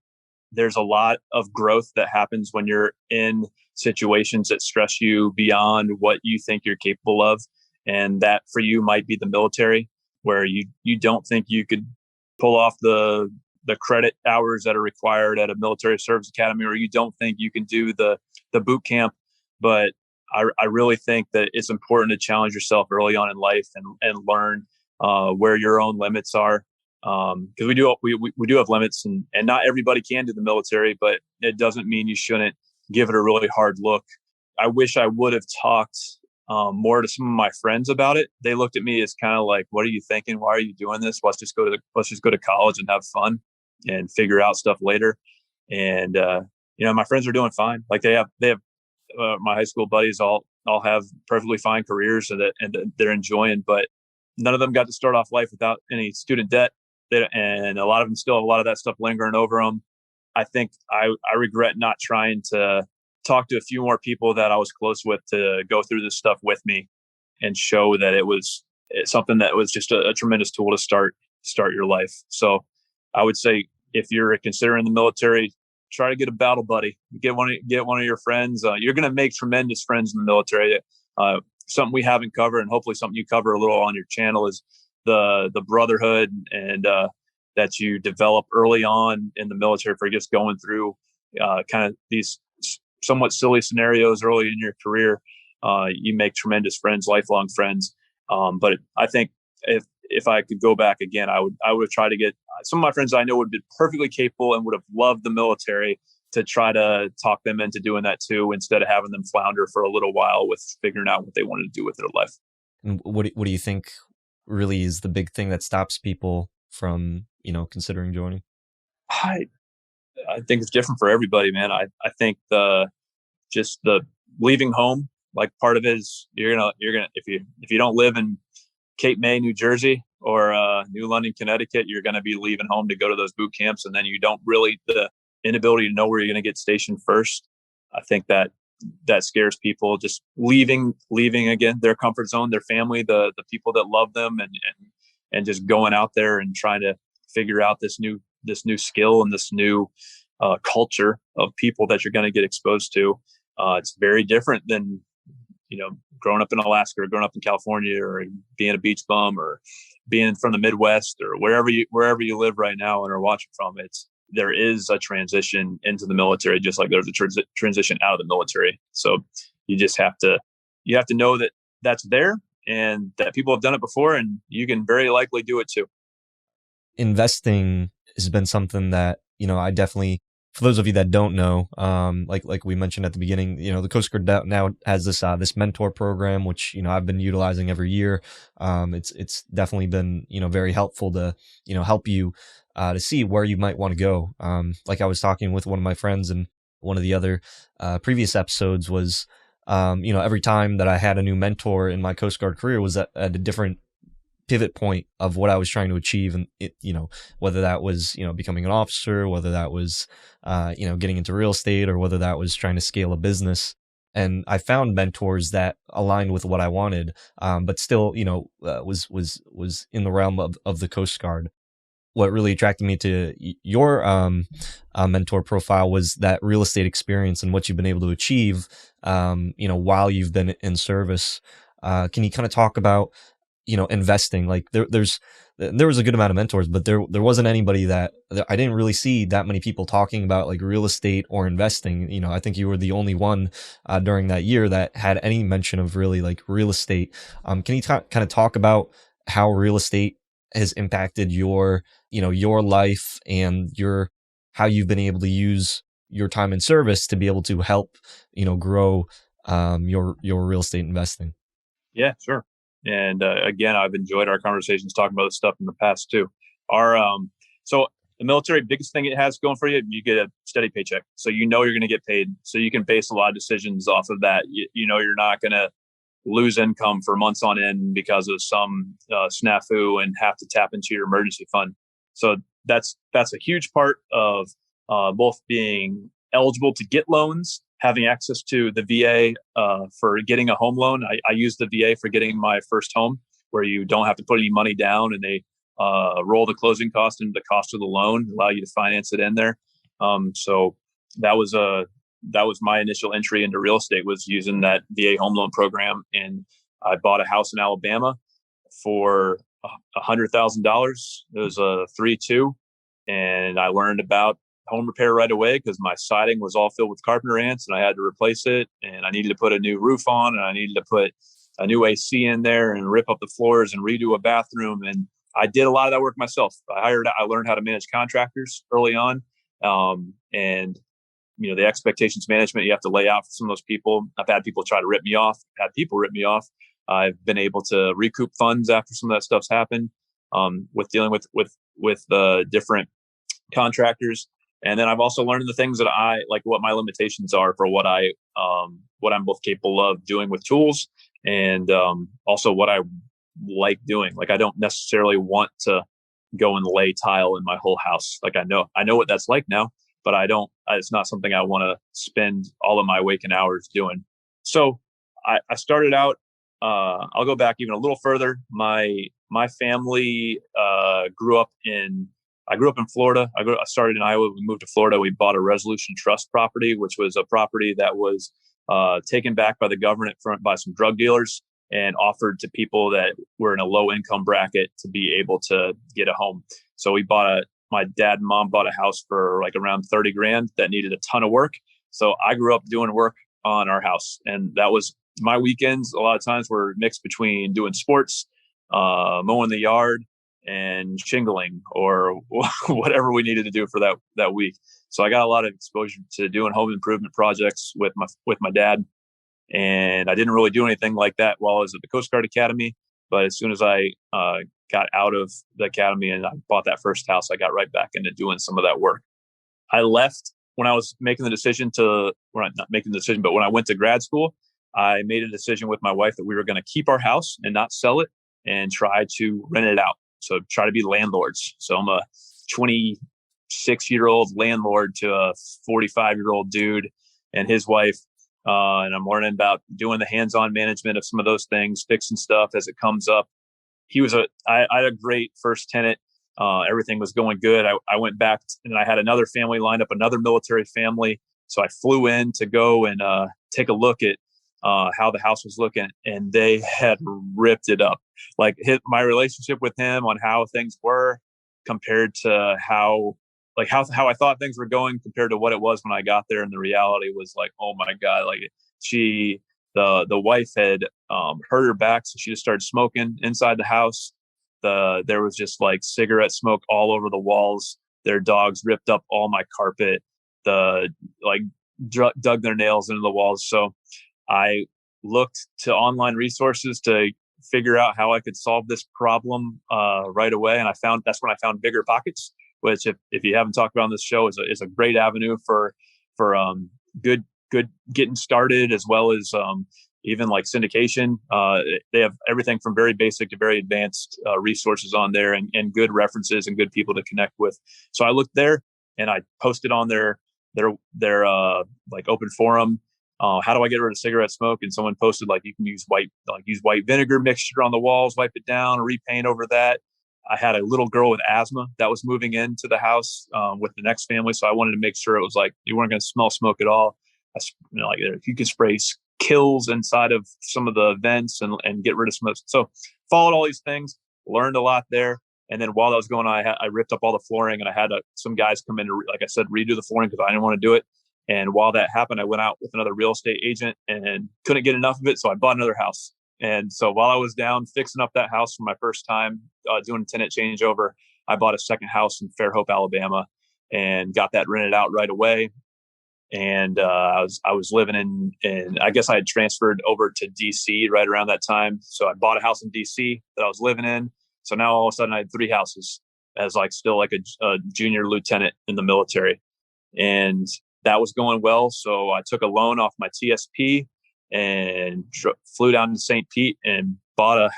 [SPEAKER 2] There's a lot of growth that happens when you're in situations that stress you beyond what you think you're capable of. And that for you might be the military, where you don't think you could pull off the credit hours that are required at a military service academy, or you don't think you can do the boot camp. But I really think that it's important to challenge yourself early on in life and learn where your own limits are. Because we do have limits, and not everybody can do the military, but it doesn't mean you shouldn't give it a really hard look. I wish I would have talked more to some of my friends about it. They looked at me as kind of like, "What are you thinking? Why are you doing this? Let's just go to college and have fun and figure out stuff later." And my friends are doing fine. Like they have my high school buddies all have perfectly fine careers and they're enjoying, but none of them got to start off life without any student debt. And a lot of them still have a lot of that stuff lingering over them. I think I regret not trying to talk to a few more people that I was close with to go through this stuff with me and show that it's something that was just a tremendous tool to start your life. So I would say if you're considering the military, try to get a battle buddy. Get one of your friends. You're going to make tremendous friends in the military. Something we haven't covered, and hopefully something you cover a little on your channel, is the brotherhood and that you develop early on in the military for just going through kind of these somewhat silly scenarios early in your career. You make tremendous friends, lifelong friends. But I think if I could go back again, I would try to get some of my friends I know would be perfectly capable and would have loved the military, to try to talk them into doing that too, instead of having them flounder for a little while with figuring out what they wanted to do with their life.
[SPEAKER 1] And what do you think really is the big thing that stops people from considering joining?
[SPEAKER 2] I I think it's different for everybody, man. I think the leaving home, like part of it is you're gonna if you don't live in Cape May, New Jersey, or New London, Connecticut, you're going to be leaving home to go to those boot camps, and then you don't really the inability to know where you're going to get stationed first. I think that scares people. Just leaving again their comfort zone, their family, the people that love them, and and just going out there and trying to figure out this new skill and this new culture of people that you're going to get exposed to. It's very different than growing up in Alaska or growing up in California or being a beach bum or being from the Midwest or wherever you live right now and are watching from. There is a transition into the military, just like there's a transition out of the military. So you just have to know that that's there and that people have done it before, and you can very likely do it too.
[SPEAKER 1] Investing has been something that, I definitely, for those of you that don't know, like we mentioned at the beginning, the Coast Guard now has this mentor program, which, I've been utilizing every year. It's definitely been, very helpful to, help you, to see where you might want to go. Like I was talking with one of my friends in one of the other, previous episodes was, every time that I had a new mentor in my Coast Guard career was at a different pivot point of what I was trying to achieve. And whether that was, becoming an officer, whether that was, getting into real estate, or whether that was trying to scale a business. And I found mentors that aligned with what I wanted, but still, was in the realm of the Coast Guard. What really attracted me to your mentor profile was that real estate experience and what you've been able to achieve, while you've been in service. Can you kind of talk about investing? Like there was a good amount of mentors, but there wasn't anybody that I didn't really see that many people talking about like real estate or investing. I think you were the only one during that year that had any mention of really like real estate. Can you kind of talk about how real estate has impacted your life and how you've been able to use your time in service to be able to help, grow your real estate investing?
[SPEAKER 2] Yeah, sure. And again, I've enjoyed our conversations talking about this stuff in the past too. Our so the military, biggest thing it has going for you, you get a steady paycheck, so you're going to get paid, so you can base a lot of decisions off of that. You're not going to lose income for months on end because of some snafu and have to tap into your emergency fund. So that's a huge part of both being eligible to get loans, having access to the VA for getting a home loan. I use the VA for getting my first home, where you don't have to put any money down, and they roll the closing cost into the cost of the loan, allow you to finance it in there. So that was my initial entry into real estate, was using that VA home loan program. And I bought a house in Alabama for $100,000. It was a 3-2, and I learned about home repair right away because my siding was all filled with carpenter ants and I had to replace it, and I needed to put a new roof on, and I needed to put a new AC in there and rip up the floors and redo a bathroom. And I did a lot of that work myself. I learned how to manage contractors early on. And the expectations management you have to lay out for some of those people. I've had people try to rip me off, had people rip me off. I've been able to recoup funds after some of that stuff's happened, with dealing with the different contractors. And then I've also learned the things that I like, what my limitations are for what I'm both capable of doing with tools, and also what I like doing. Like, I don't necessarily want to go and lay tile in my whole house. Like, I know what that's like now, but it's not something I want to spend all of my waking hours doing. So I started out, I'll go back even a little further. My family I grew up in Florida. I started in Iowa. We moved to Florida. We bought a Resolution Trust property, which was a property that was taken back by the government by some drug dealers and offered to people that were in a low income bracket to be able to get a home. So my dad and mom bought a house for like around 30 grand that needed a ton of work. So I grew up doing work on our house, and that was my weekends. A lot of times were mixed between doing sports, mowing the yard, and shingling, or whatever we needed to do for that week. So I got a lot of exposure to doing home improvement projects with my dad. And I didn't really do anything like that while I was at the Coast Guard Academy. But as soon as I got out of the academy and I bought that first house, I got right back into doing some of that work. I left when I was making the decision not making the decision, but when I went to grad school, I made a decision with my wife that we were going to keep our house and not sell it and try to rent it out. So try to be landlords. So I'm a 26-year-old landlord to a 45-year-old dude and his wife. And I'm learning about doing the hands-on management of some of those things, fixing stuff as it comes up. I had a great first tenant. Everything was going good. I went back and I had another family lined up, another military family. So I flew in to go and take a look at how the house was looking, and they had ripped it up. Like my relationship with him on how things were compared to how I thought things were going compared to what it was when I got there, and the reality was like, oh my god, like the wife had hurt her back, so she just started smoking inside the house. There was just like cigarette smoke all over the walls. Their dogs ripped up all my carpet. The like dug their nails into the walls. So I looked to online resources to figure out how I could solve this problem right away. And that's when I found Bigger Pockets, which if you haven't talked about on this show is a great avenue for good getting started, as well as even like syndication. They have everything from very basic to very advanced resources on there, and good references and good people to connect with. So I looked there and I posted on their like open forum. How do I get rid of cigarette smoke? And someone posted like you can use white vinegar mixture on the walls, wipe it down, repaint over that. I had a little girl with asthma that was moving into the house with the next family, so I wanted to make sure it was like you weren't going to smell smoke at all. Like you could spray kills inside of some of the vents and get rid of smoke. So followed all these things, learned a lot there. And then while that was going on, I ripped up all the flooring, and I had some guys come in to, like I said, redo the flooring because I didn't want to do it. And while that happened, I went out with another real estate agent and couldn't get enough of it. So I bought another house. And so while I was down fixing up that house for my first time doing a tenant changeover, I bought a second house in Fairhope, Alabama, and got that rented out right away. And I was living in I guess I had transferred over to DC right around that time. So I bought a house in DC that I was living in. So now all of a sudden I had 3 houses as like still like a junior lieutenant in the military. And that was going well. So I took a loan off my TSP and flew down to St. Pete and bought a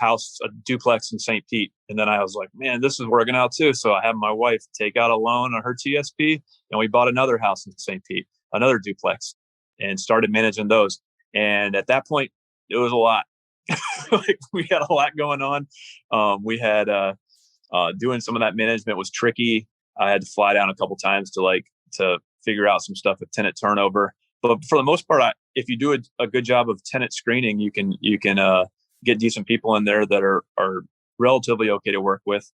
[SPEAKER 2] duplex in St. Pete. And then I was like, man, this is working out too. So I had my wife take out a loan on her TSP, and we bought another house in St. Pete, another duplex, and started managing those. And at that point, it was a lot. Like we had a lot going on. We had doing some of that management was tricky. I had to fly down a couple times to figure out some stuff with tenant turnover. But for the most part, if you do a good job of tenant screening, you can get decent people in there that are relatively okay to work with.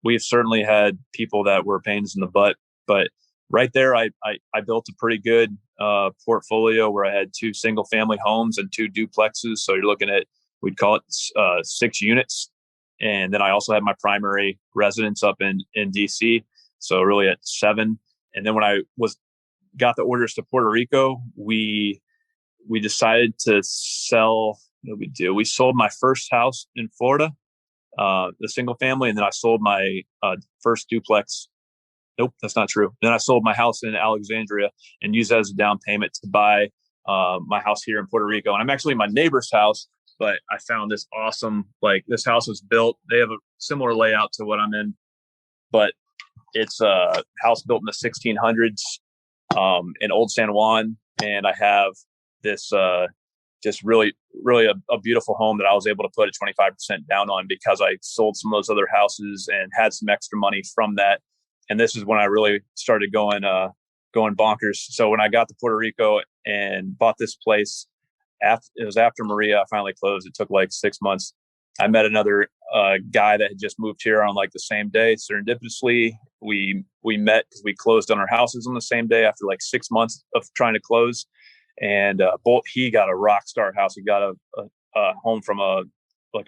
[SPEAKER 2] We've certainly had people that were pains in the butt, but right there, I built a pretty good portfolio where I had 2 single family homes and 2 duplexes. So you're looking at, we'd call it 6 units. And then I also had my primary residence up in DC. So really at 7. And then when I got the orders to Puerto Rico, we decided to sell. What did we do? We sold my first house in Florida, the single family, and then I sold my first duplex. Nope, that's not true. Then I sold my house in Alexandria and used that as a down payment to buy my house here in Puerto Rico. And I'm actually in my neighbor's house, but I found this awesome, like this house was built. They have a similar layout to what I'm in, but it's a house built in the 1600s in Old San Juan. And I have this just really, really a beautiful home that I was able to put a 25% down on because I sold some of those other houses and had some extra money from that. And this is when I really started going bonkers. So when I got to Puerto Rico and bought this place, it was after Maria finally closed. It took like 6 months. I met another guy that had just moved here on like the same day. Serendipitously, we met because we closed on our houses on the same day after like 6 months of trying to close. And he got a rock star house. He got a home from an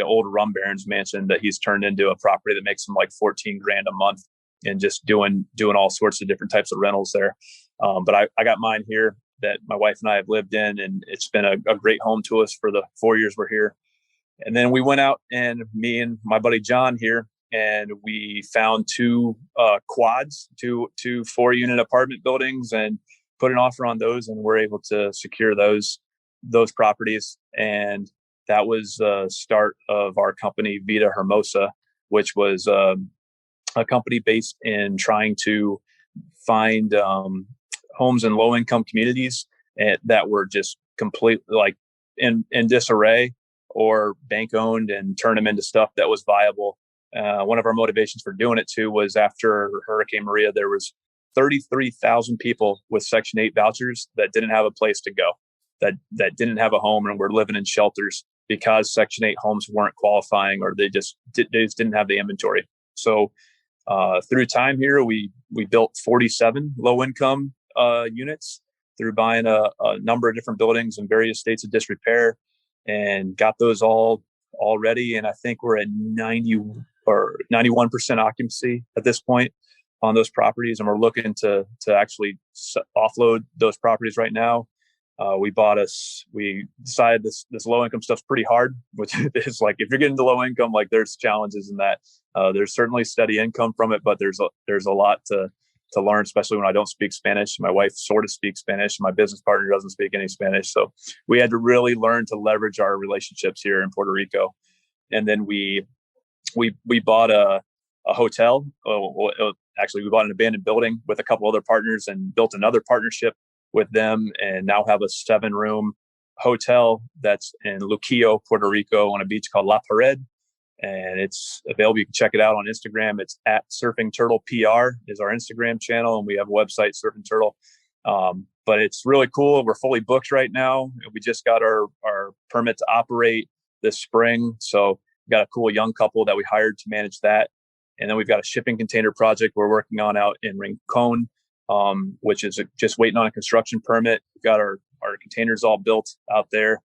[SPEAKER 2] old rum baron's mansion that he's turned into a property that makes him like 14 grand a month, and just doing all sorts of different types of rentals there. But I got mine here that my wife and I have lived in, and it's been a great home to us for the 4 years we're here. And then we went out, and me and my buddy John here, and we found 2 quads, two 4-unit apartment buildings, and put an offer on those, and we're able to secure those properties. And that was the start of our company, Vida Hermosa, which was a company based in trying to find homes in low-income communities that were just completely like in disarray, or bank owned and turn them into stuff that was viable. One of our motivations for doing it too was after Hurricane Maria, there was 33,000 people with Section 8 vouchers that didn't have a place to go, that didn't have a home and were living in shelters because Section 8 homes weren't qualifying, or they just didn't have the inventory. So through time here, we built 47 low income units through buying a number of different buildings in various states of disrepair, and got those all ready. And I think we're at 90 or 91% occupancy at this point on those properties, and we're looking to actually offload those properties right now. We decided this low income stuff's pretty hard, which is like, if you're getting to low income, like there's challenges in that. There's certainly steady income from it, but there's a lot to learn, especially when I don't speak Spanish. My wife sort of speaks Spanish. My business partner doesn't speak any Spanish. So we had to really learn to leverage our relationships here in Puerto Rico. And then we bought a hotel. Actually, we bought an abandoned building with a couple other partners and built another partnership with them, and now have a 7-room hotel that's in Luquillo, Puerto Rico, on a beach called La Pared. And it's available. You can check it out on Instagram. It's at Surfing Turtle PR is our Instagram channel, and we have a website, Surfing Turtle. But it's really cool. We're fully booked right now. We just got our permit to operate this spring. So we got a cool young couple that we hired to manage that. And then we've got a shipping container project we're working on out in Rincon, which is just waiting on a construction permit. We've got our containers all built out there.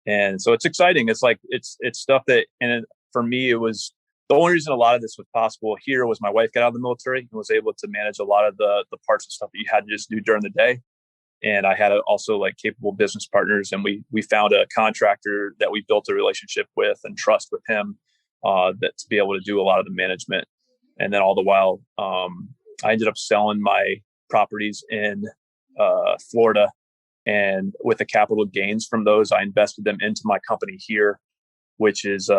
[SPEAKER 2] And so it's exciting. It's like, it's stuff that, and for me, it was the only reason a lot of this was possible here was my wife got out of the military and was able to manage a lot of the parts and stuff that you had to just do during the day. And I had also like capable business partners, and we found a contractor that we built a relationship with and trust with him, that to be able to do a lot of the management. And then all the while, I ended up selling my properties in Florida, and with the capital gains from those, I invested them into my company here, which is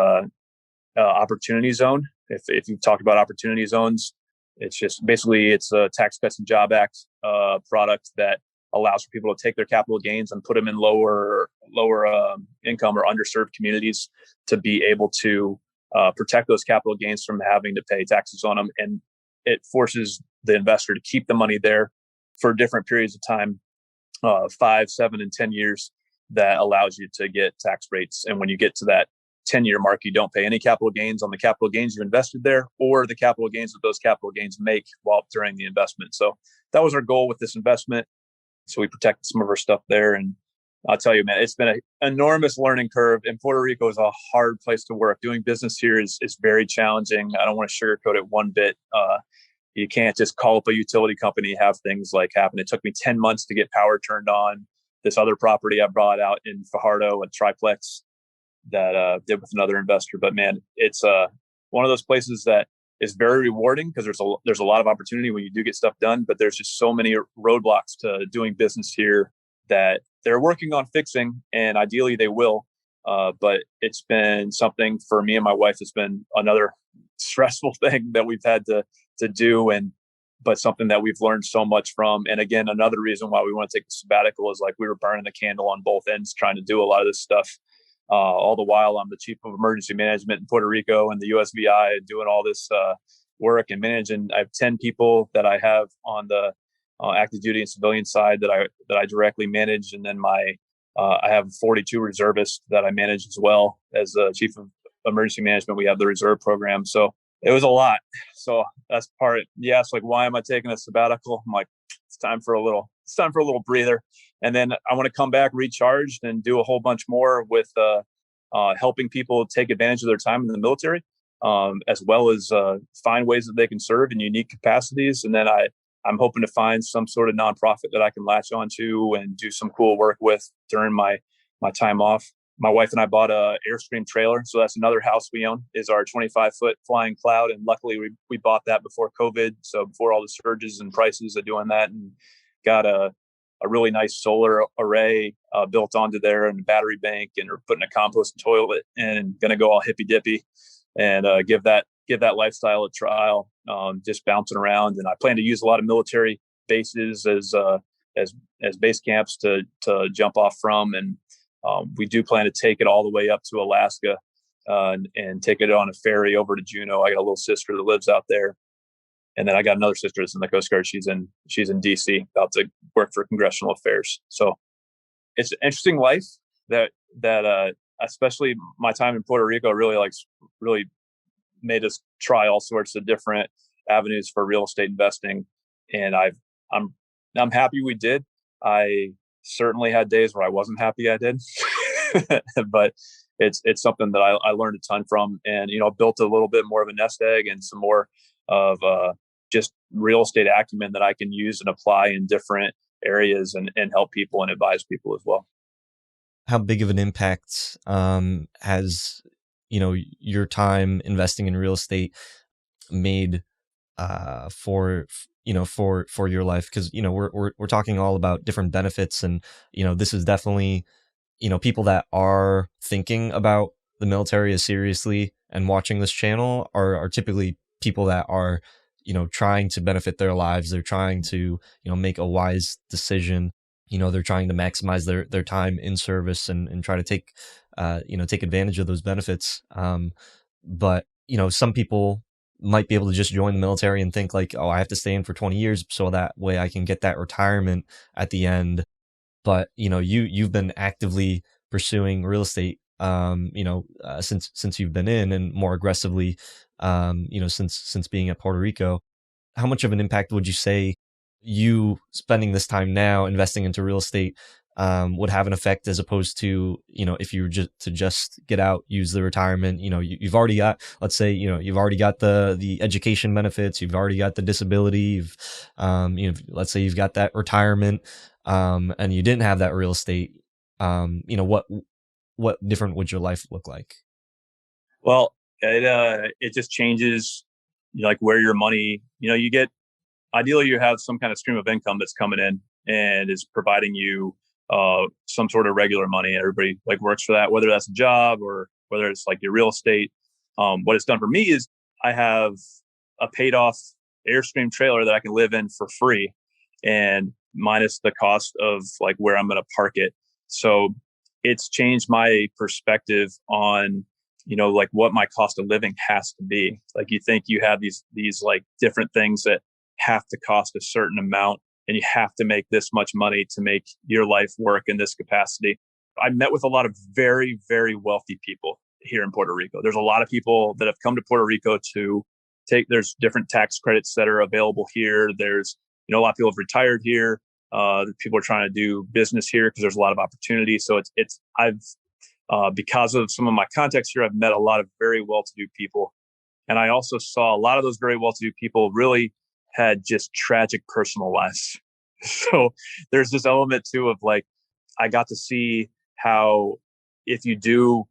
[SPEAKER 2] Opportunity Zone. If you've talked about opportunity zones, it's just basically it's a Tax Cuts and Job Act product that allows for people to take their capital gains and put them in lower income or underserved communities to be able to protect those capital gains from having to pay taxes on them. And it forces the investor to keep the money there for different periods of time, 5, 7, and 10 years, that allows you to get tax rates. And when you get to that 10-year mark, you don't pay any capital gains on the capital gains you invested there, or the capital gains that those capital gains make while during the investment. So that was our goal with this investment. So we protected some of our stuff there. And I'll tell you, man, it's been an enormous learning curve. And Puerto Rico is a hard place to work. Doing business here is very challenging. I don't want to sugarcoat it one bit. You can't just call up a utility company and have things like happen. It took me 10 months to get power turned on. This other property I brought out in Fajardo, a triplex that did with another investor. But man, it's one of those places that is very rewarding because there's a lot of opportunity when you do get stuff done. But there's just so many roadblocks to doing business here that they're working on fixing, and ideally they will. But it's been something for me and my wife. It's been another stressful thing that we've had to do, but something that we've learned so much from. And again, another reason why we want to take the sabbatical is like we were burning the candle on both ends, trying to do a lot of this stuff. All the while, I'm the chief of emergency management in Puerto Rico and the USVI, and doing all this work and managing. I have 10 people that I have on the active duty and civilian side that I directly manage, and then I have 42 reservists that I manage as well. As chief of emergency management, we have the reserve program. So it was a lot. So that's part. Yes, like, why am I taking a sabbatical? I'm like, it's time for a little breather. And then I want to come back recharged and do a whole bunch more with helping people take advantage of their time in the military, as well as find ways that they can serve in unique capacities. And then I'm hoping to find some sort of nonprofit that I can latch onto and do some cool work with during my time off. My wife and I bought a Airstream trailer. So that's another house we own, is our 25-foot flying cloud. And luckily we bought that before COVID. So before all the surges and prices of doing that, and got a really nice solar array built onto there, and a battery bank, and we're putting a compost toilet in, and going to go all hippy dippy and give that lifestyle a trial, just bouncing around. And I plan to use a lot of military bases as base camps to jump off from. And We do plan to take it all the way up to Alaska and take it on a ferry over to Juneau. I got a little sister that lives out there, and then I got another sister that's in the Coast Guard. She's in DC, about to work for congressional affairs. So it's an interesting life that especially my time in Puerto Rico really made us try all sorts of different avenues for real estate investing, and I'm I'm happy we did. I certainly had days where I wasn't happy I did, but it's something that I learned a ton from, and built a little bit more of a nest egg and some more of just real estate acumen that I can use and apply in different areas and help people and advise people as well.
[SPEAKER 1] How big of an impact has your time investing in real estate made for for your life? Because we're talking all about different benefits, and this is definitely people that are thinking about the military as seriously and watching this channel are typically people that are trying to benefit their lives. They're trying to make a wise decision. They're trying to maximize their time in service and try to take advantage of those benefits. But some people might be able to just join the military and think like, oh, I have to stay in for 20 years so that way I can get that retirement at the end. But you've been actively pursuing real estate since you've been in, and more aggressively since being at Puerto Rico. How much of an impact would you say you spending this time now investing into real estate would have an effect, as opposed to if you were just get out, use the retirement? You've already got, let's say, you've already got the education benefits, you've already got the disability, let's say you've got that retirement, and you didn't have that real estate. What different would your life look like?
[SPEAKER 2] Well, it just changes, like where your money, you get, ideally you have some kind of stream of income that's coming in and is providing you some sort of regular money. Everybody like works for that, whether that's a job or whether it's like your real estate. What it's done for me is I have a paid off Airstream trailer that I can live in for free, and minus the cost of like where I'm going to park it. So it's changed my perspective on like what my cost of living has to be. Like, you think you have these like different things that have to cost a certain amount, and you have to make this much money to make your life work in this capacity. I met with a lot of very, very wealthy people here in Puerto Rico. There's a lot of people that have come to Puerto Rico to there's different tax credits that are available here. There's, a lot of people have retired here. People are trying to do business here because there's a lot of opportunity. So I've because of some of my contacts here, I've met a lot of very well-to-do people. And I also saw a lot of those very well-to-do people really had just tragic personal lives. So there's this element too of like, I got to see how if you do,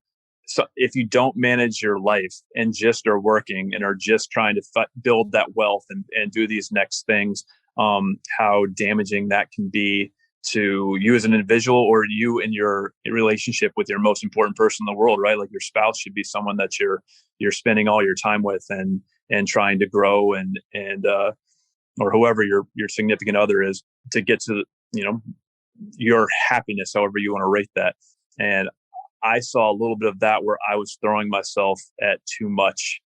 [SPEAKER 2] so if you don't manage your life and just are working and are just trying to build that wealth and do these next things, how damaging that can be to you as an individual, or you in your relationship with your most important person in the world, right? Like your spouse should be someone that you're spending all your time with and trying to grow and or whoever your significant other is, to get to your happiness, however you want to rate that. And I saw a little bit of that where I was throwing myself at too much,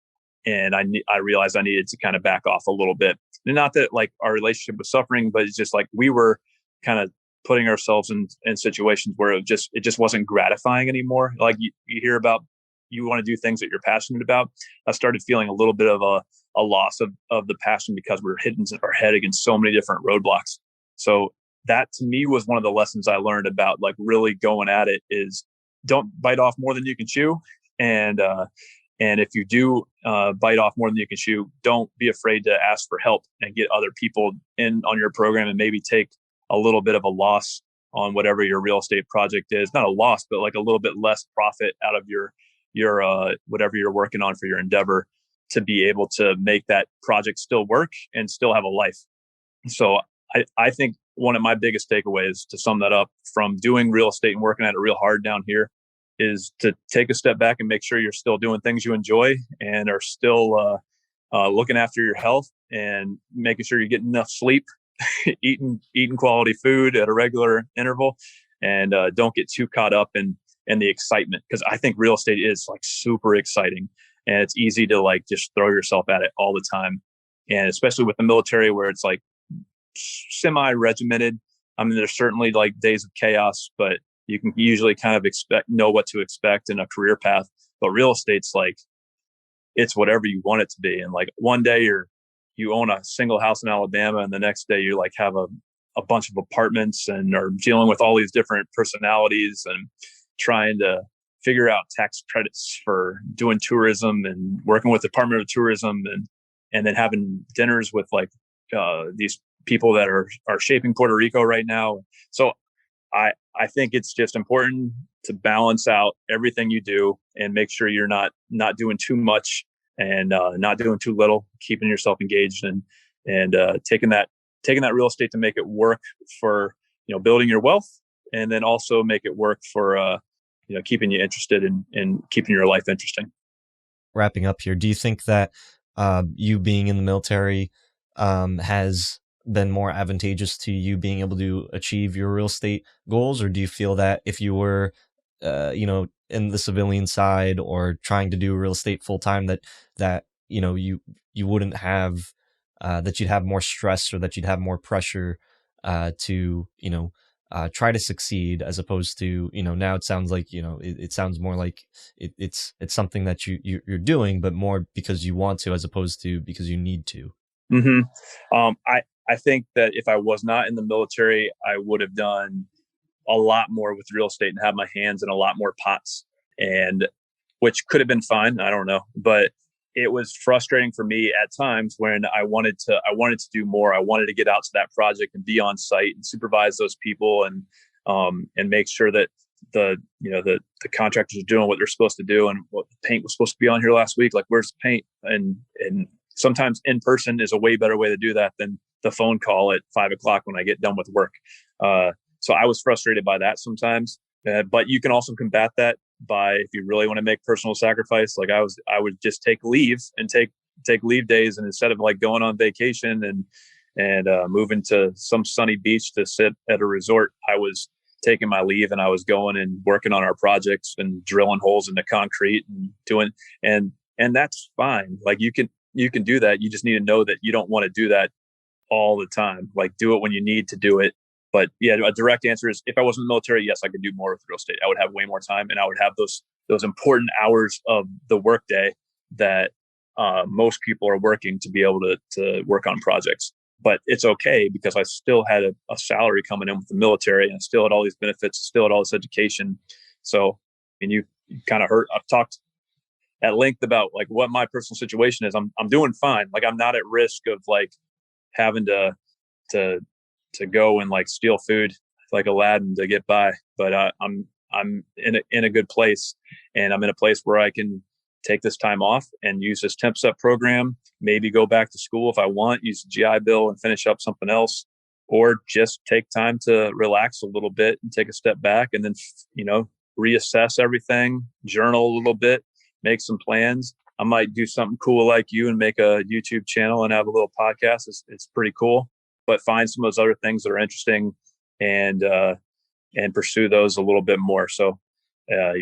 [SPEAKER 2] and I realized I needed to kind of back off a little bit. And not that like our relationship was suffering, but it's just like we were kind of putting ourselves in situations where it just wasn't gratifying anymore. Like you hear about, you want to do things that you're passionate about. I started feeling a little bit of a loss of the passion because we were hitting our head against so many different roadblocks. So that to me was one of the lessons I learned about like really going at it is don't bite off more than you can chew. And if you do bite off more than you can chew, don't be afraid to ask for help and get other people in on your program, and maybe take a little bit of a loss on whatever your real estate project is. Not a loss, but like a little bit less profit out of your whatever you're working on for your endeavor, to be able to make that project still work and still have a life. So I think one of my biggest takeaways, to sum that up, from doing real estate and working at it real hard down here, is to take a step back and make sure you're still doing things you enjoy and are still looking after your health and making sure you're getting enough sleep, eating quality food at a regular interval, and don't get too caught up in the excitement, because I think real estate is like super exciting, and it's easy to like just throw yourself at it all the time. And especially with the military where it's like semi regimented. I mean, there's certainly like days of chaos, but you can usually kind of know what to expect in a career path. But real estate's like, it's whatever you want it to be. And like one day you own a single house in Alabama, and the next day you like have a bunch of apartments and are dealing with all these different personalities and trying to figure out tax credits for doing tourism and working with the Department of Tourism, and then having dinners with like these people that are shaping Puerto Rico right now. So I think it's just important to balance out everything you do and make sure you're not doing too much and not doing too little, keeping yourself engaged and taking that real estate to make it work for, building your wealth, and then also make it work for keeping you interested in keeping your life interesting.
[SPEAKER 1] Wrapping up here, do you think that you being in the military has been more advantageous to you being able to achieve your real estate goals, or do you feel that if you were in the civilian side or trying to do real estate full time, that you wouldn't have that you'd have more stress, or that you'd have more pressure to try to succeed, as opposed to now it sounds like it sounds more like it's something that you're doing, but more because you want to, as opposed to because you need to.
[SPEAKER 2] Mm-hmm. I think that if I was not in the military, I would have done a lot more with real estate and have my hands in a lot more pots, and which could have been fine. I don't know, but it was frustrating for me at times when I wanted to do more. I wanted to get out to that project and be on site and supervise those people and make sure that the contractors are doing what they're supposed to do, and what the paint was supposed to be on here last week. Like, where's the paint? And sometimes in person is a way better way to do that than the phone call at 5 o'clock when I get done with work. So I was frustrated by that sometimes, but you can also combat that by, if you really want to make personal sacrifice, like I would just take leave and take leave days. And instead of like going on vacation and moving to some sunny beach to sit at a resort, I was taking my leave and I was going and working on our projects and drilling holes in the concrete and doing, and that's fine. Like you can do that. You just need to know that you don't want to do that all the time. Like, do it when you need to do it. But yeah, a direct answer is, if I wasn't in the military, yes, I could do more with real estate. I would have way more time, and I would have those important hours of the workday that most people are working to be able to work on projects. But it's okay, because I still had a salary coming in with the military, and I still had all these benefits, still had all this education. So, and you kind of heard, I've talked at length about like what my personal situation is. I'm doing fine. Like, I'm not at risk of like having to go and like steal food like Aladdin to get by. But I'm in a good place, and I'm in a place where I can take this time off and use this temp step program, maybe go back to school if I want, use the GI Bill and finish up something else, or just take time to relax a little bit and take a step back, and then, reassess everything, journal a little bit, make some plans. I might do something cool like you and make a YouTube channel and have a little podcast. It's pretty cool, but find some of those other things that are interesting and pursue those a little bit more. So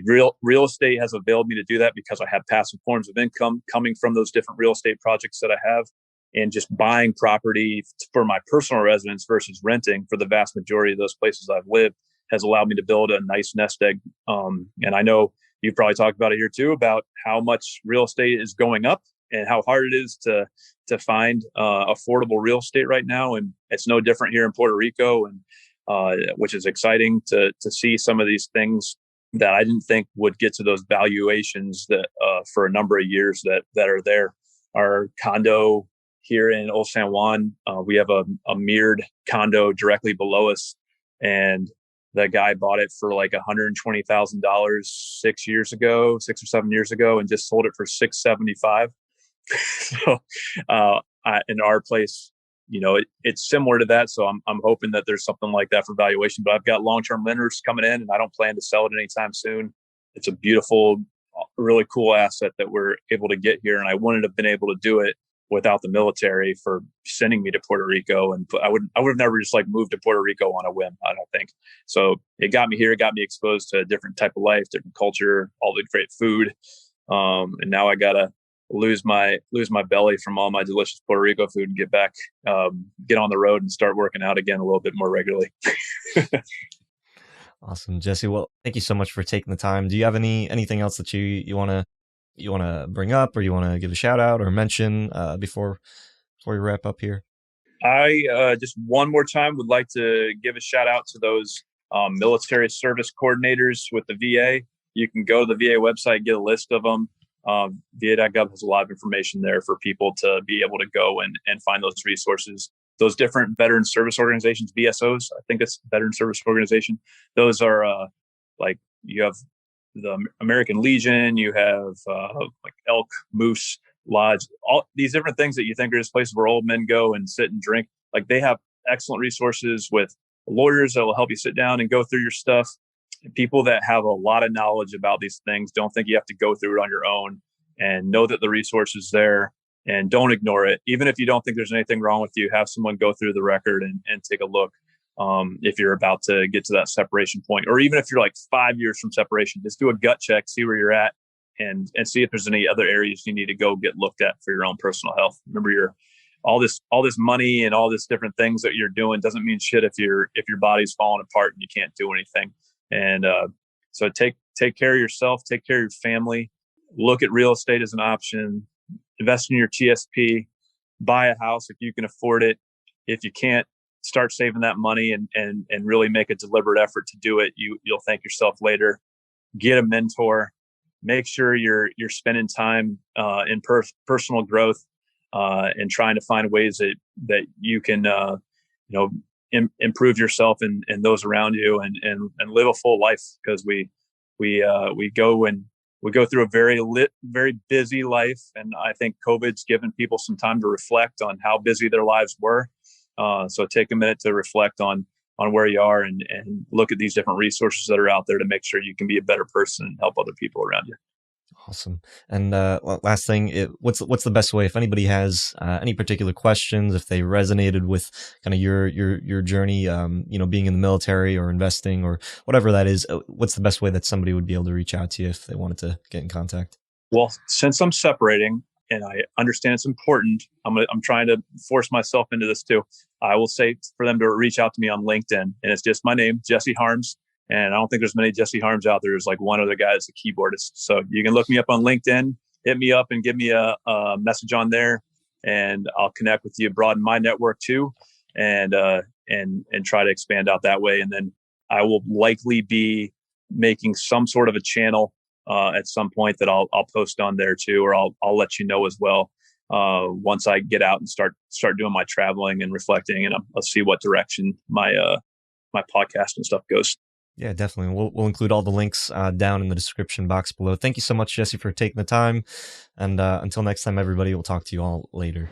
[SPEAKER 2] real estate has availed me to do that, because I have passive forms of income coming from those different real estate projects that I have, and just buying property for my personal residence versus renting for the vast majority of those places I've lived has allowed me to build a nice nest egg. And I know you've probably talked about it here too, about how much real estate is going up and how hard it is to find affordable real estate right now. And it's no different here in Puerto Rico, and which is exciting to see some of these things that I didn't think would get to those valuations that for a number of years that are there. Our condo here in Old San Juan, we have a mirrored condo directly below us, and the guy bought it for like $120,000 6 or 7 years ago, and just sold it for $675. So in our place, it's similar to that. So I'm hoping that there's something like that for valuation. But I've got long-term lenders coming in, and I don't plan to sell it anytime soon. It's a beautiful, really cool asset that we're able to get here, and I wouldn't have been able to do it without the military for sending me to Puerto Rico. And I would have never just like moved to Puerto Rico on a whim, I don't think. So it got me here. It got me exposed to a different type of life, different culture, all the great food. And now I gotta lose my belly from all my delicious Puerto Rico food and get back, get on the road and start working out again a little bit more regularly.
[SPEAKER 1] Awesome, Jesse. Well, thank you so much for taking the time. Do you have anything else that you want to bring up, or you want to give a shout out or mention before we wrap up here?
[SPEAKER 2] I just one more time would like to give a shout out to those military service coordinators with the VA. You can go to the VA website, get a list of them. VA.gov has a lot of information there for people to be able to go and find those resources. Those different veteran service organizations, VSOs, I think it's Veteran Service Organization. Those are like, you have the American Legion, you have like Elk, Moose, Lodge, all these different things that you think are just places where old men go and sit and drink. Like, they have excellent resources with lawyers that will help you sit down and go through your stuff. People that have a lot of knowledge about these things. Don't think you have to go through it on your own, and know that the resource is there, and don't ignore it. Even if you don't think there's anything wrong with you, have someone go through the record and take a look. If you're about to get to that separation point, or even if you're like 5 years from separation, just do a gut check, see where you're at, and see if there's any other areas you need to go get looked at for your own personal health. Remember, all this money and all this different things that you're doing doesn't mean shit if your body's falling apart and you can't do anything. And so take care of yourself, take care of your family, look at real estate as an option, invest in your TSP, buy a house if you can afford it. If you can't, start saving that money and really make a deliberate effort to do it. You'll thank yourself later. Get a mentor. Make sure you're spending time in personal growth and trying to find ways that you can improve yourself and those around you and live a full life, because we go through a very busy life, and I think COVID's given people some time to reflect on how busy their lives were. So take a minute to reflect on where you are and look at these different resources that are out there to make sure you can be a better person and help other people around you.
[SPEAKER 1] Awesome. And last thing, what's the best way, if anybody has any particular questions, if they resonated with kind of your journey, being in the military or investing or whatever that is, what's the best way that somebody would be able to reach out to you if they wanted to get in contact?
[SPEAKER 2] Well, since I'm separating and I understand it's important, I'm trying to force myself into this too. I will say for them to reach out to me on LinkedIn, and it's just my name, Jesse Harms. And I don't think there's many Jesse Harms out there. There's like one other guy that's a keyboardist. So you can look me up on LinkedIn, hit me up and give me a message on there, and I'll connect with you, broaden my network too, and try to expand out that way. And then I will likely be making some sort of a channel at some point that I'll post on there too, or I'll let you know as well once I get out and start doing my traveling and reflecting, and I'll see what direction my podcast and stuff goes.
[SPEAKER 1] Yeah, definitely. We'll include all the links down in the description box below. Thank you so much, Jesse, for taking the time. And until next time, everybody, we'll talk to you all later.